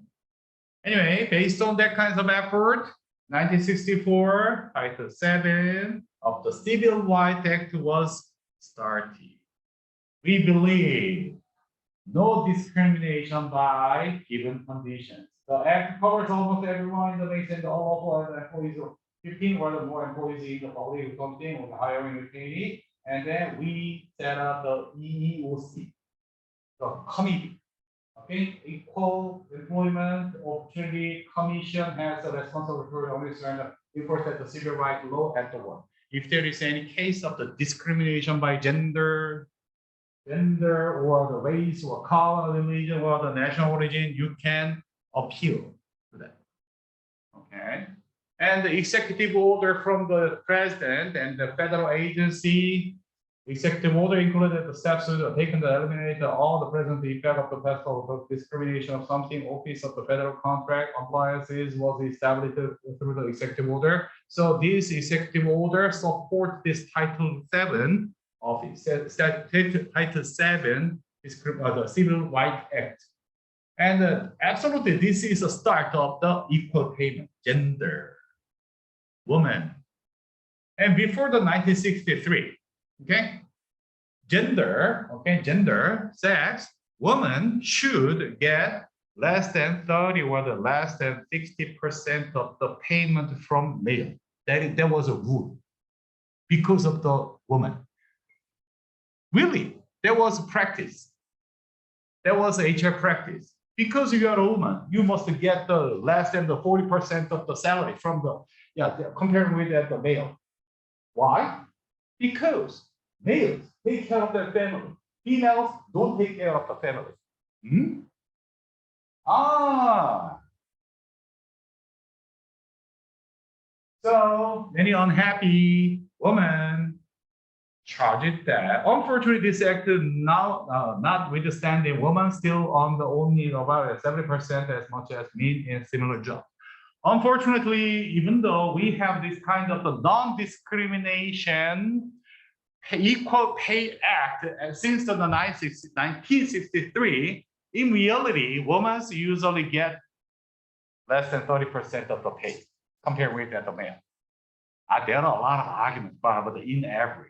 Anyway, based on that kind of effort, 1964, Title 7 of the Civil Rights Act was started. We believe no discrimination by given conditions. The act covers almost everyone in the base and all local employees of 15 or more employees in the public company or the hiring authority. And then we set up the EEOC, the committee. Okay, Equal Employment Opportunity Commission has a responsibility to enforce the civil rights law at the work. If there is any case of the discrimination by gender or the race or color, religion or the national origin, you can appeal to that. Okay. And the executive order from the president and the federal agency, executive order included the steps taken to eliminate all the present effect of the past of discrimination of something. Office of the Federal Contract Compliances was established through the executive order. So this executive order supports this Title 7 of Title 7 is the Civil Rights Act. And absolutely, this is a start of the equal payment, gender, woman. And before the 1963, okay, gender, sex, woman should get less than 30 or the less than 60% of the payment from male. That was a rule because of the woman. Really, there was practice. There was HR practice. Because you are a woman, you must get the less than the 40% of the salary from the, compared with the male. Why? Because males take care of their family. Females don't take care of the family. So many unhappy women charged that. Unfortunately, this act now notwithstanding, women still on the only about 70% as much as men in similar jobs. Unfortunately, even though we have this kind of the non-discrimination Equal Pay Act since the 1963, in reality, women usually get less than 30% of the pay compared with the male. There are a lot of arguments, but in average,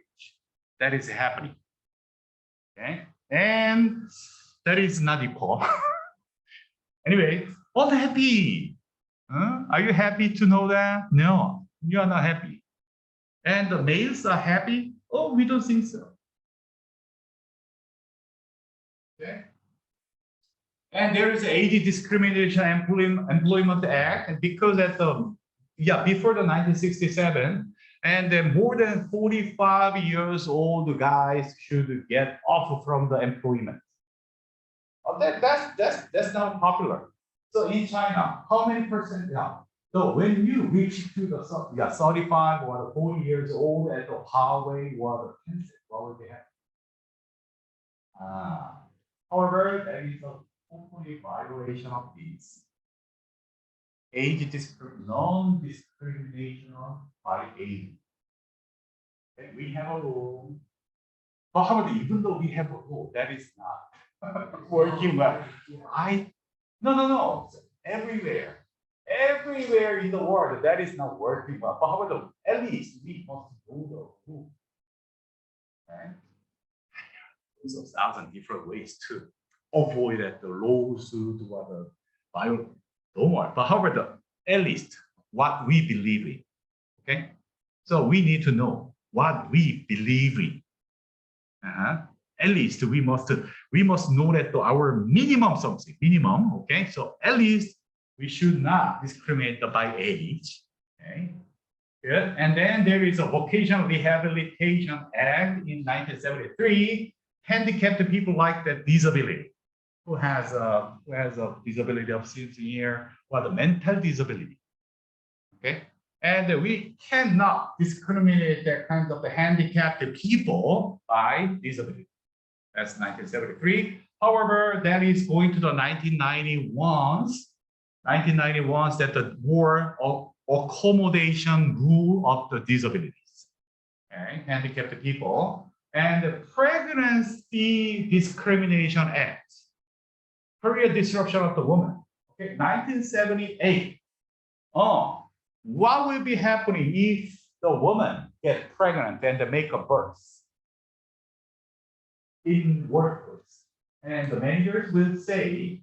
that is happening. Okay, and that is not equal. Anyway, unhappy. Are you happy to know that? No, you are not happy. And the males are happy? Oh, we don't think so. Okay. And there is Age Discrimination Employment Act, and because at the before the 1967, and then more than 45 years old guys should get off from the employment. That's not popular. So in China, how many percent? So when you reach to the 35 or 40 years old at the highway or the transit, what would they have? However, that is a totally violation of these. Non-discrimination by age. And we have a rule. But however, even though we have a rule, that is not working well. No. Everywhere in the world, that is not working well. But however, at least we must know the rule. Okay? tens of thousands different ways to avoid that the lawsuit or the violence. Don't worry. But however, at least what we believe in. Okay. So we need to know what we believe in. At least we must know that our minimum something, minimum. Okay. So at least we should not discriminate by age. Okay. Good. And then there is a Vocational Rehabilitation Act in 1973. Handicapped people like that disability, who has a disability of severe or the mental disability. Okay. And we cannot discriminate that kind of the handicapped people by disability. That's 1973. However, that is going to the 1991s that the more accommodation rule of the disabilities, okay, handicapped people, and the Pregnancy Discrimination Act, career disruption of the woman, okay, 1978. What will be happening if the woman gets pregnant and they make a birth in workplace? And the managers will say,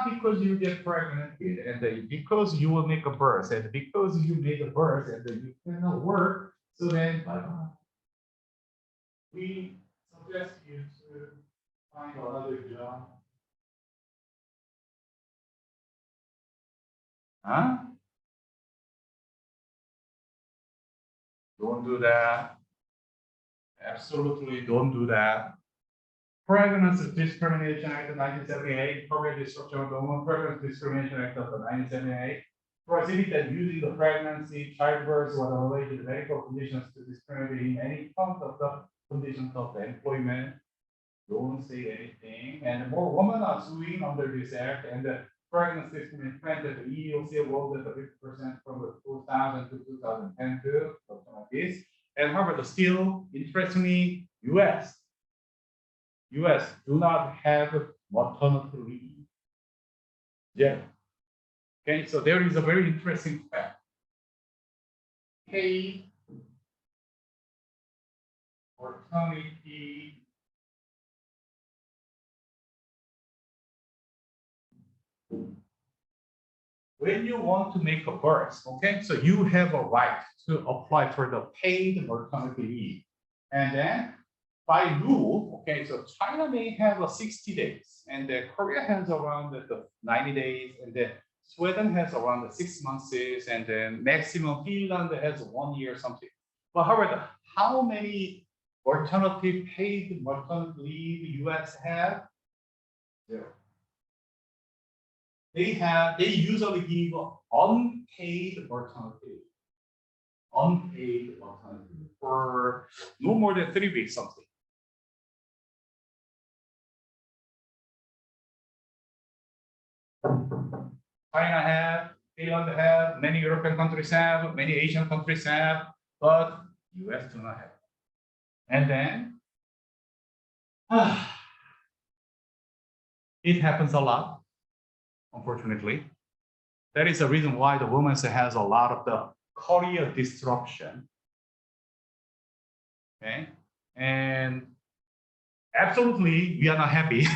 because you get pregnant and because you will make a birth and because you made a birth and you cannot work, so then we suggest you to find another job. Don't do that. Absolutely don't do that. Pregnancy Discrimination Act of 1978, Career Disruption of the Woman, Pregnancy Discrimination Act of 1978, prohibit that using the pregnancy, childbirth, or the related medical conditions to discriminate in any part of the conditions of the employment. Don't say anything. And more women are suing under this act, and the pregnancy discrimination trend that the EEOC awarded the 50% from the 2000 to 2010 to something like this. And however, still, interestingly, US do not have maternity leave. Yeah. Okay, so there is a very interesting fact. Paid maternity when you want to make a birth, okay, so you have a right to apply for the paid maternity leave. And then by rule, okay, so China may have 60 days, and Korea has around the 90 days, and then Sweden has around 6 months, and then maximum Finland has 1 year something. But however, how many alternative paid maternity leave US have? Zero. They usually give unpaid maternity for no more than 3 weeks something. China have, Finland have, many European countries have, many Asian countries have, but US do not have. And then it happens a lot, unfortunately. That is the reason why the woman has a lot of the career disruption. Okay, and absolutely we are not happy.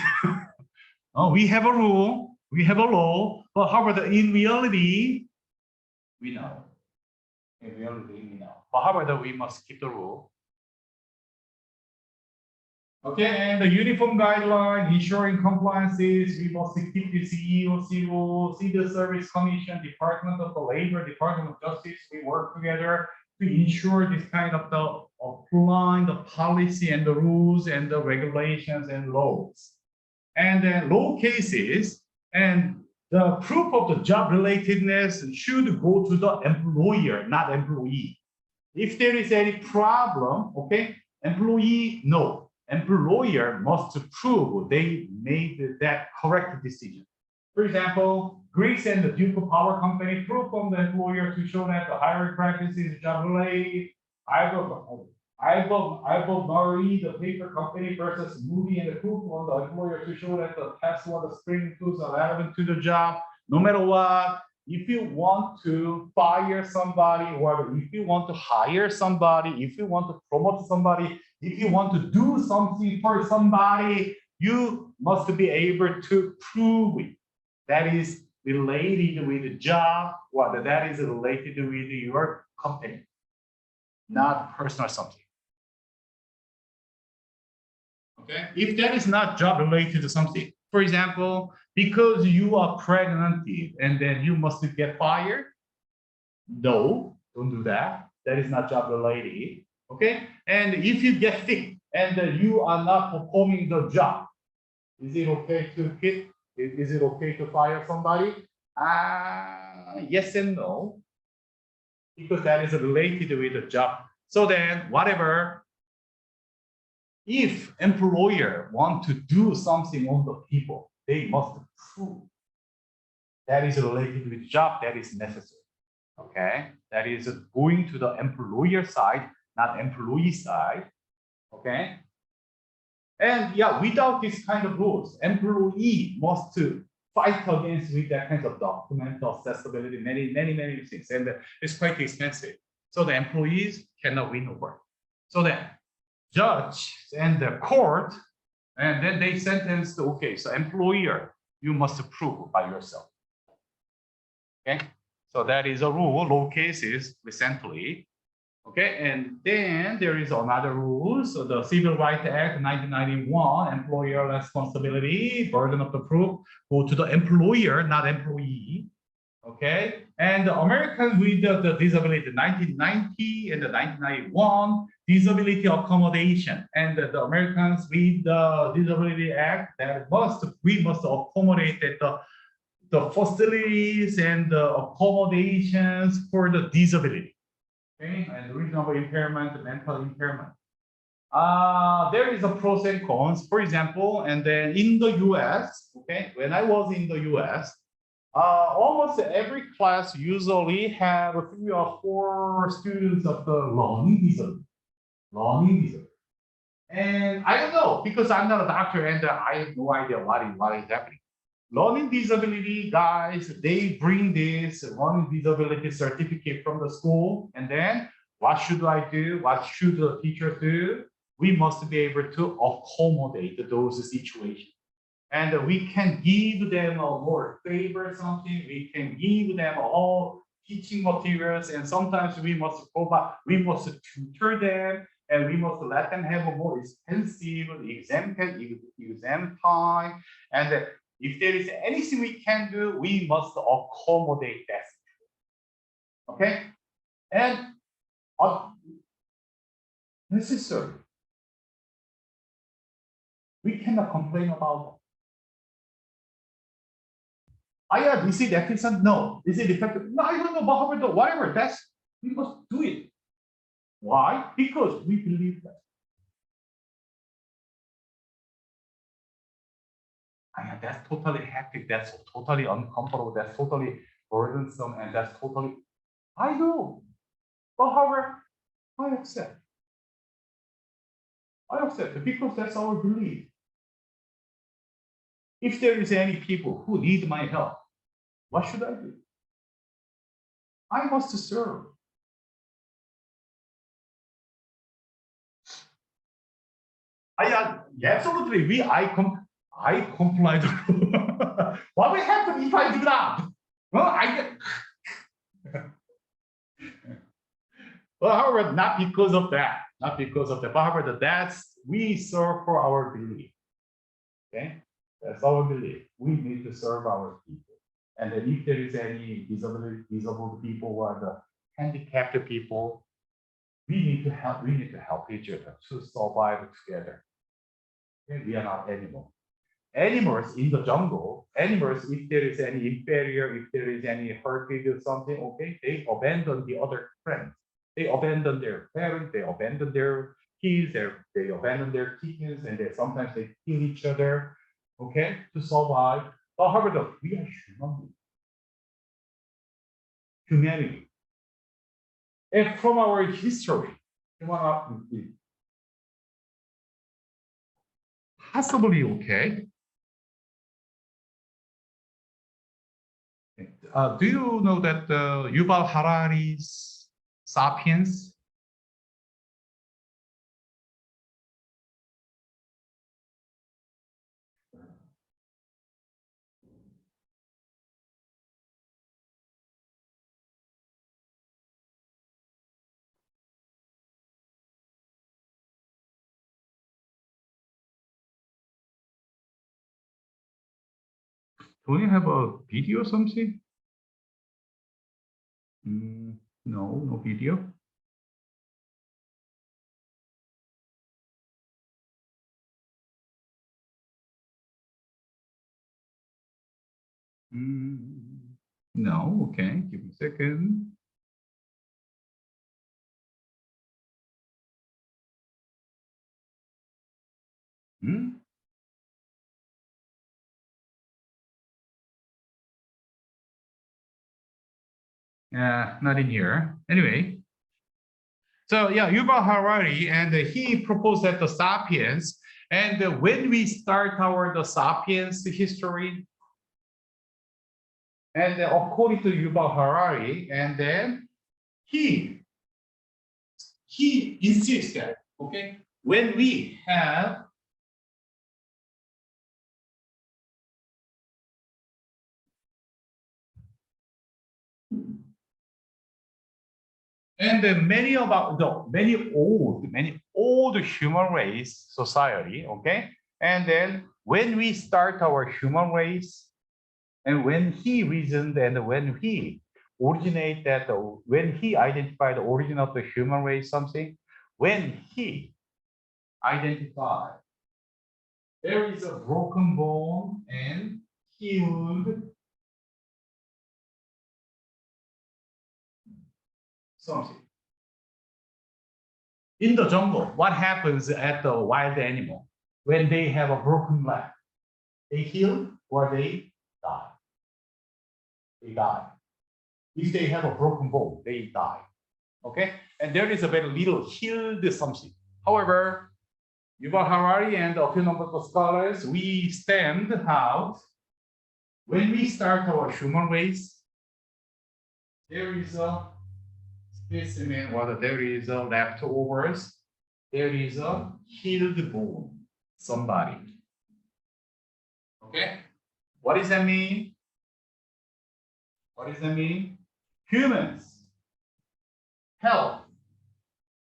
We have a rule, we have a law, but however, in reality, we know. In reality, we know. But however, we must keep the rule. Okay, and the uniform guideline, ensuring compliances, we must keep the EEOC rule, Civil Service Commission, Department of the Labor, Department of Justice, we work together to ensure this kind of the applying the policy and the rules and the regulations and laws. And then law cases and the proof of the job relatedness should go to the employer, not employee. If there is any problem, okay, employee, no. Employer must prove they made that correct decision. For example, Greece and the Duke of Power Company prove from the employer to show that the hiring practices job related. I will marry the paper company versus movie and the proof on the employer to show that the test or the screening tools are relevant to the job. No matter what, if you want to fire somebody or if you want to hire somebody, if you want to promote somebody, If you want to do something for somebody, you must be able to prove it. That is related with the job, or that is related with your company, not personal something. Okay, if that is not job related to something, for example, because you are pregnant and then you must get fired. No, don't do that. That is not job related. Okay, and if you get sick and you are not performing the job, is it okay to quit? Is it okay to fire somebody? Yes and no, because that is related with the job. So then, whatever. If employer want to do something on the people, they must prove that is related with job that is necessary. Okay, that is going to the employer side, not employee side. Okay, and yeah, without this kind of rules, employee must fight against with that kind of documental accessibility, many things, and it's quite expensive. So the employees cannot win over. So then judge and the court, and then they sentenced, okay, so employer, you must prove by yourself. Okay, so that is a rule, law cases recently. Okay, and then there is another rule. So the Civil Rights Act 1991, employer responsibility, burden of the proof, go to the employer, not employee. Okay, and the Americans with the disability 1990 and the 1991 disability accommodation, and the Americans with the Disability Act that we must accommodate the facilities and the accommodations for the disability. Okay, and reasonable impairment, mental impairment. There is a pros and cons. For example, and then in the US, okay, when I was in the US, almost every class usually have 3 or 4 students of the learning disability. And I don't know, because I'm not a doctor and I have no idea what is happening. Learning disability guys, they bring this learning disability certificate from the school, and then what should I do? What should the teacher do? We must be able to accommodate those situations. And we can give them a more favor something, we can give them all teaching materials, and sometimes we must tutor them, and we must let them have a more expensive exam time. And if there is anything we can do, we must accommodate that. Okay? And necessary. We cannot complain about is it efficient? No. Is it effective? No, I don't know, but whatever, we must do it. Why? Because we believe that. That's totally hectic, that's totally uncomfortable, that's totally burdensome, and that's totally, I know. But however, I accept because that's our belief. If there is any people who need my help, what should I do? I must serve. Absolutely. I comply to. What will happen if I do that? Well, well, however, not because of that. But however, we serve for our belief. Okay, that's our belief. We need to serve our people. And then if there is any disabled people or the handicapped people, we need to help each other to survive together. Okay? We are not animals. Animals in the jungle, if there is any inferior, if there is any hurting or something, okay, they abandon the other friends. They abandon their parents, they abandon their kids, they abandon their chickens, and sometimes they kill each other, okay, to survive. But however, we are humanity. And from our history, possibly okay. Do you know that Yuval Harari's *Sapiens*? Don't you have a video or something? No, no video. No, okay, give me a second. Yeah, not in here. Anyway, so yeah, Yuval Harari, and he proposed that the Sapiens, and when we start our the Sapiens history, and according to Yuval Harari, and then he insists that, okay, when we have and many old human race society, okay, and then when we start our human race, and when he reasoned and when he originate that, when he identified the origin of the human race, something, when he identified there is a broken bone and healed something. In the jungle, what happens at the wild animal when they have a broken leg? They heal or they die? They die. If they have a broken bone, they die. Okay, and there is a very little healed something. However, Yuval Harari and a few number of scholars, we stand out when we start our human race. There is a specimen, or there is a leftovers. There is a healed bone, somebody. Okay, what does that mean? What does that mean? Humans help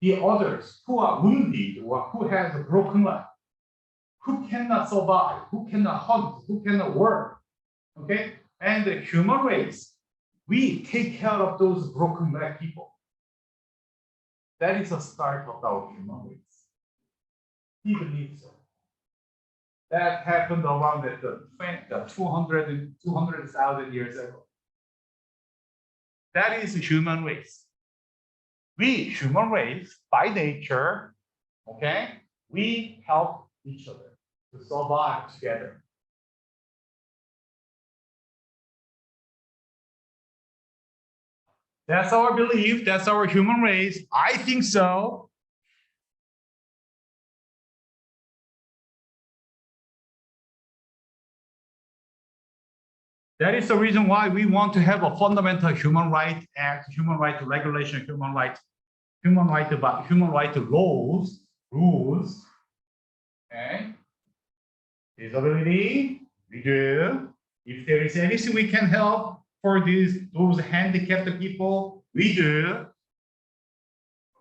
the others who are wounded or who has a broken leg, who cannot survive, who cannot hunt, who cannot work. Okay, and the human race, we take care of those broken leg people. That is the start of our human race. He believes so. That happened around the 200,000 years ago. That is the human race. We, human race, by nature, okay, we help each other to survive together. That's our belief. That's our human race. I think so. That is the reason why we want to have a fundamental human right act, human right regulation, human right rules. Okay. Disability, we do. If there is anything we can help for those handicapped people, we do.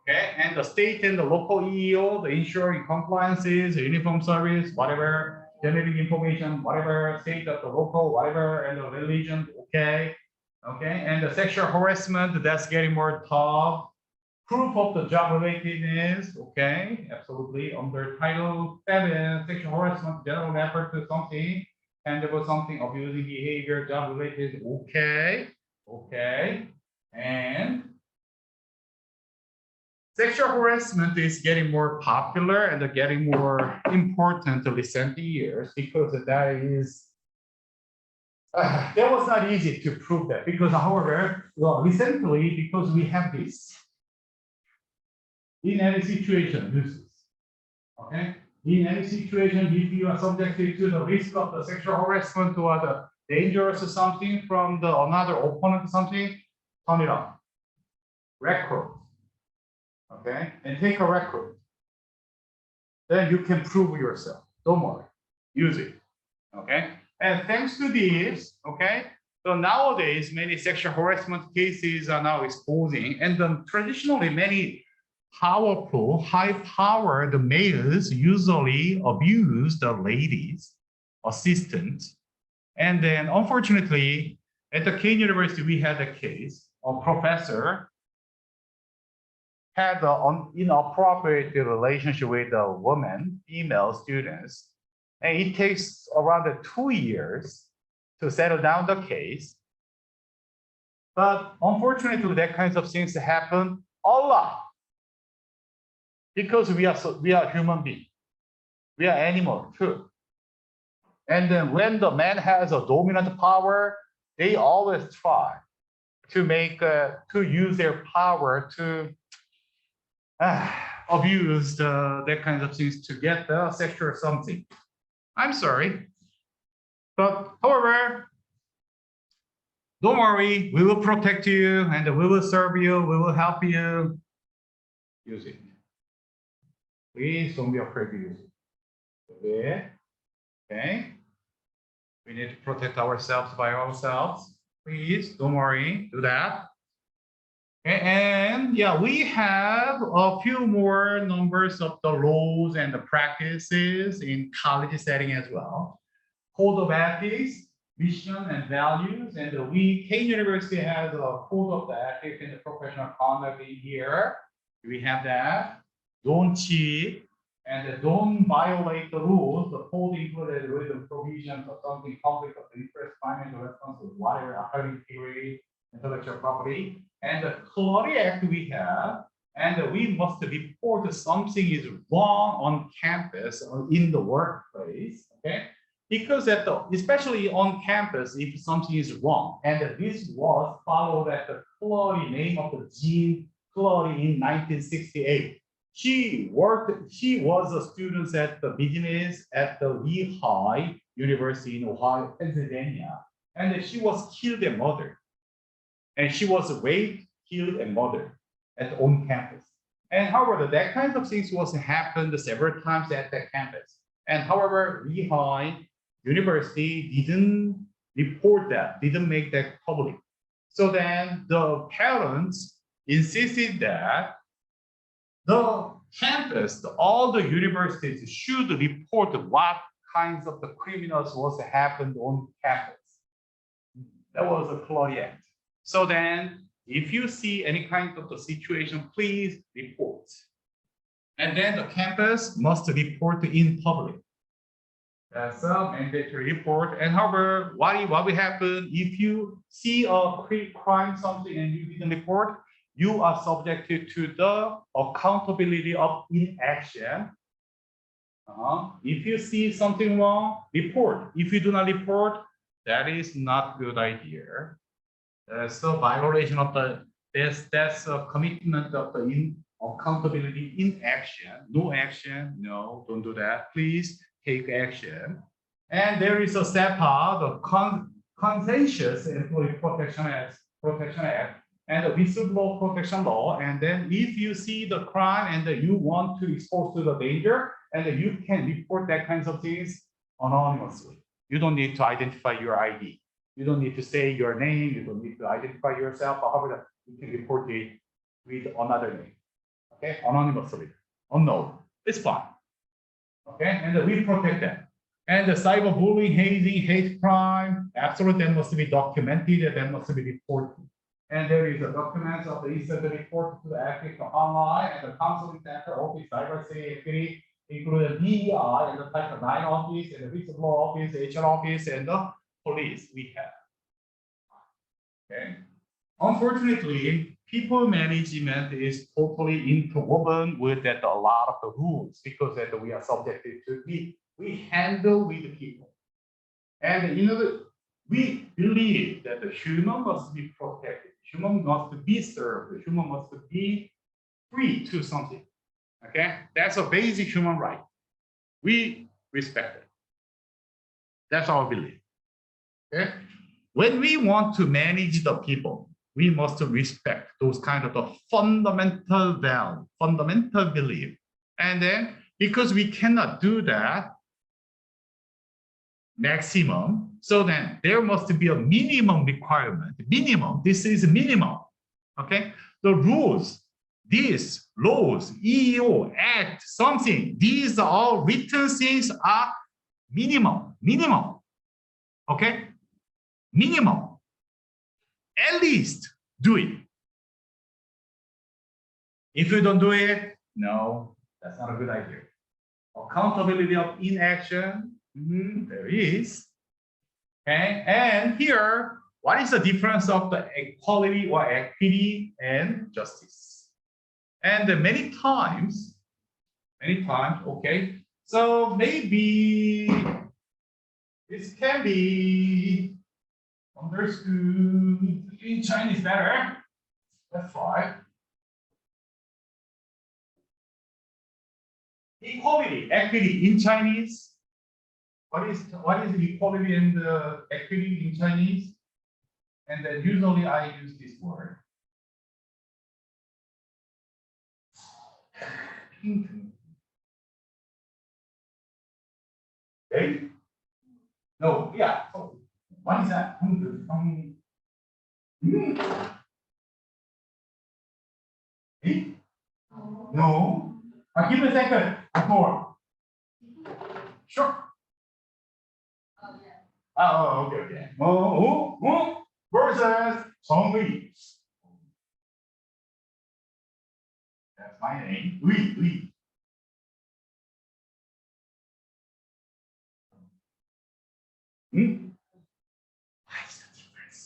Okay, and the state and the local EEO, the ensuring compliances, uniform service, whatever, generating information, whatever, state of the local, whatever, and the religion, okay. Okay, and the sexual harassment, that's getting more tough. Proof of the job relatedness, okay, absolutely. Under Title 7, sexual harassment, general refer to something, and there was something abusing behavior, job related, okay, okay. And sexual harassment is getting more popular and getting more important in recent years because that is, that was not easy to prove that because, however, well, recently, because we have this, in any situation, uses, okay? In any situation, if you are subjected to the risk of the sexual harassment or the dangerous or something from the another opponent or something, turn it on. Record. Okay, and take a record. Then you can prove yourself. Don't worry, use it. Okay, and thanks to this, okay, so nowadays many sexual harassment cases are now exposing, and then traditionally many powerful, high-powered males usually abuse the ladies, assistants, And then unfortunately, at the Kean University, we had a case, a professor had an inappropriate relationship with a woman, female students, and it takes around 2 years to settle down the case. But unfortunately, that kinds of things happen a lot because we are human beings. We are animals too. And then when the man has a dominant power, they always try to use their power to abuse that kind of things to get the sexual something. I'm sorry, but however, don't worry, we will protect you and we will serve you, we will help you. Use it. Please don't be afraid to use it. Okay. We need to protect ourselves by ourselves. Please don't worry, do that. And yeah, we have a few more numbers of the laws and the practices in college setting as well. Code of ethics, mission and values, and Kean University has a code of the ethics and the professional conduct in here. We have that. Don't cheat and don't violate the rules. The code included written provisions of something conflict of interest, financial responsibility, whatever, academic theory, intellectual property. And the Clarity Act we have, and we must report something is wrong on campus or in the workplace, okay? Because especially on campus, if something is wrong, and this was followed at the Clarity name of the Jean Clarity in 1968. She was a student at the business at the Lehigh University in Ohio, Pennsylvania, and she was killed and murdered. And she was raped, killed, and murdered at on campus. And however, that kind of things was happened several times at that campus. And however, Lehigh University didn't report that, didn't make that public. So then the parents insisted that the campus, all the universities should report what kinds of the criminals was happened on campus. That was a Clarity Act. So then, if you see any kind of the situation, please report. And then the campus must report in public. That's a mandatory report. And however, what will happen if you see a crime, something, and you didn't report? You are subjected to the accountability of inaction. If you see something wrong, report. If you do not report, that is not a good idea. That's a violation of that's a commitment of the accountability in action. No action, no, don't do that. Please take action. And there is a SEPA, the Conscientious Employee Protection Act, and the whistleblower protection law. And then if you see the crime and you want to expose to the danger, and you can report that kinds of things anonymously. You don't need to identify your ID. You don't need to say your name. You don't need to identify yourself. However, you can report it with another name. Okay, anonymously, unknown. It's fine. Okay, and we protect them. And the cyberbullying, hazing, hate crime, absolutely, that must be documented. That must be reported. And there is a document of the incident report to the ethics online and the counseling center office, cyber safety, including the DEI and the Title 9 office and the whistleblower office, HR office, and the police we have. Okay. Unfortunately, people management is totally interwoven with that a lot of the rules because that we are subjected to we handle with the people. And we believe that the human must be protected, human must be served, the human must be free to something. Okay, that's a basic human right. We respect it. That's our belief. Okay, when we want to manage the people, we must respect those kind of the fundamental value, fundamental belief. And then because we cannot do that maximum, so then there must be a minimum requirement. Minimum, this is minimum. Okay, the rules, these laws, EEO, Act, something, these are all written things are minimum. Okay, minimum, at least do it. If you don't do it, no, that's not a good idea. Accountability of inaction, there is. Okay, and here, what is the difference of the equality or equity and justice? And many times, okay, so maybe this can be understood in Chinese better. That's right. Equality, equity in Chinese. What is equality and equity in Chinese? And then usually I use this word. Okay? No, yeah. So what is that? No. Give me a second. More. Sure. Oh, okay. Versus Songli. That's my name. We. What is the difference?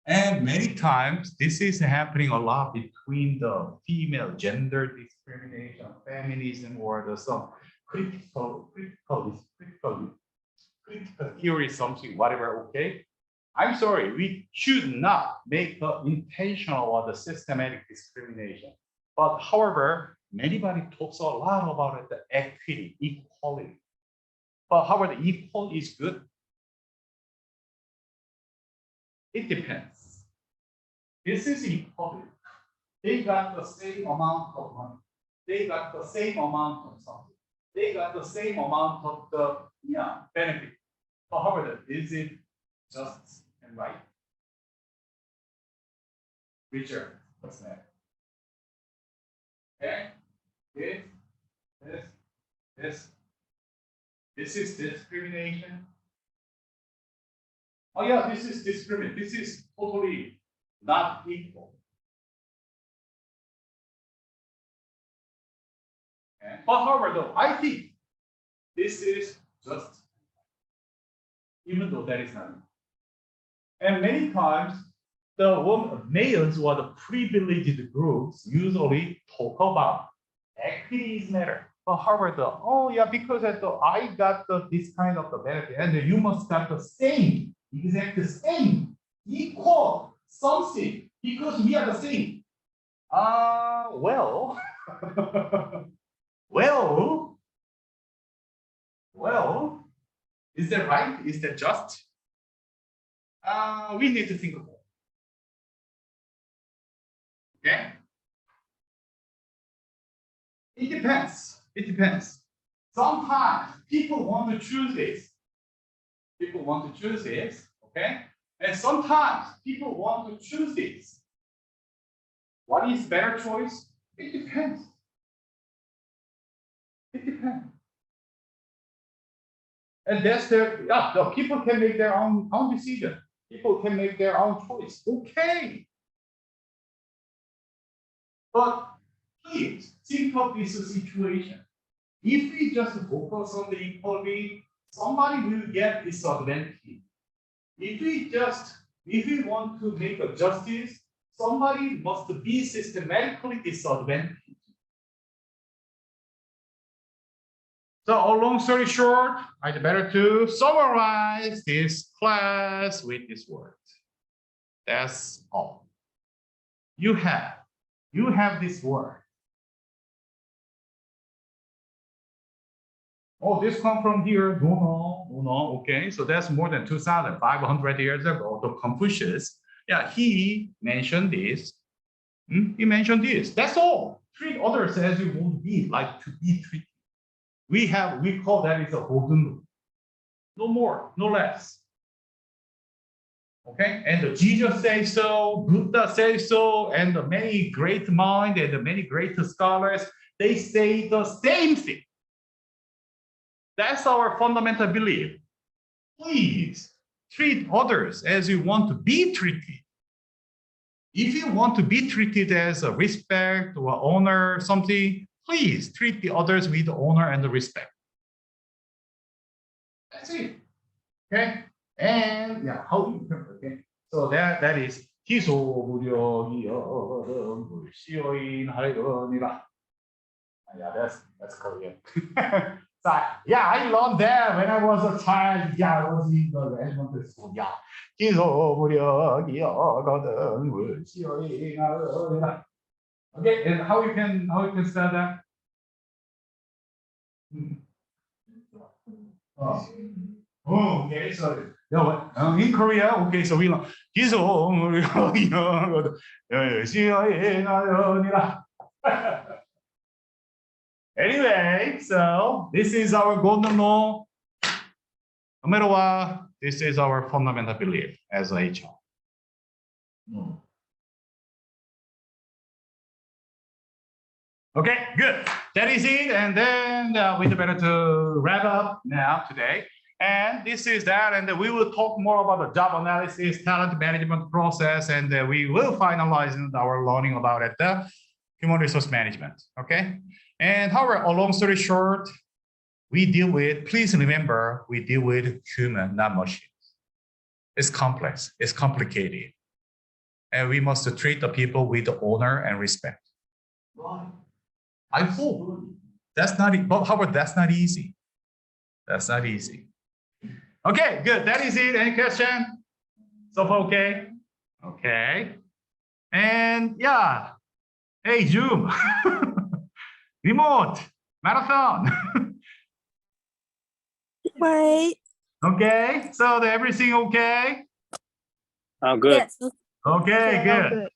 And many times, this is happening a lot between the female gender discrimination, feminism, or the some critical theory, something, whatever, okay? I'm sorry, we should not make the intentional or the systematic discrimination. But however, anybody talks a lot about it, the equity, equality. But however, the equal is good. It depends. This is equality. They got the same amount of money. They got the same amount of something. They got the same amount of the benefit. But however, is it just and right? Richard, what's that? Okay. This is discrimination. Oh yeah, this is discrimination. This is totally not equal. Okay. But however, though, I think this is just, even though that is not. And many times, the males or the privileged groups usually talk about equity is matter. But however, because I got this kind of the benefit, and you must got the same, exact same, equal something because we are the same. Well, is that right? Is that just? We need to think about it. Okay. It depends. It depends. Sometimes people want to choose this. People want to choose this, okay? And sometimes people want to choose this. What is better choice? It depends. It depends. And that's the people can make their own decision. People can make their own choice. Okay. But please think of this situation. If we just focus on the equality, somebody will get disadvantage. If we want to make a justice, somebody must be systematically disadvantaged. So, long story short, I'd better to summarize this class with this word. That's all. You have this word. Oh, this come from here. No. Okay, so that's more than 2,500 years ago. The Confucius, he mentioned this. He mentioned this. That's all. Treat others as you would be like to be treated. We call that is a golden. No more, no less. Okay, and Jesus says so, Buddha says so, and the many great minds and the many great scholars, they say the same thing. That's our fundamental belief. Please treat others as you want to be treated. If you want to be treated as a respect or honor something, please treat the others with honor and respect. That's it. Okay. And yeah, how you okay. So that is 기소무력이여 시어인하려니라. Yeah, that's Korean. So yeah, I learned that when I was a child. Yeah, I was in the elementary school. Yeah. 기소무력이여 시어인하려니라. Okay, and how you can start that? Oh, okay, so in Korea, okay, so we learn 기소무력이여 시어인하려니라. Anyway, so this is our golden law. No matter what, this is our fundamental belief as a HR. Okay, good. That is it. And then we better to wrap up now today. And this is that. And we will talk more about the job analysis, talent management process, and we will finalize our learning about it, the human resource management. Okay. And however, a long story short, we deal with, please remember, we deal with human, not machines. It's complex, it's complicated. And we must treat the people with honor and respect. Right. I hope that's not, but however, that's not easy. That's not easy. Okay, good. That is it. Any question? So far, okay? Okay. And yeah. Hey, Zoom. Remote. Marathon. Wait. Okay. So everything okay? Oh, good. Yes. Okay, Okay, good. good.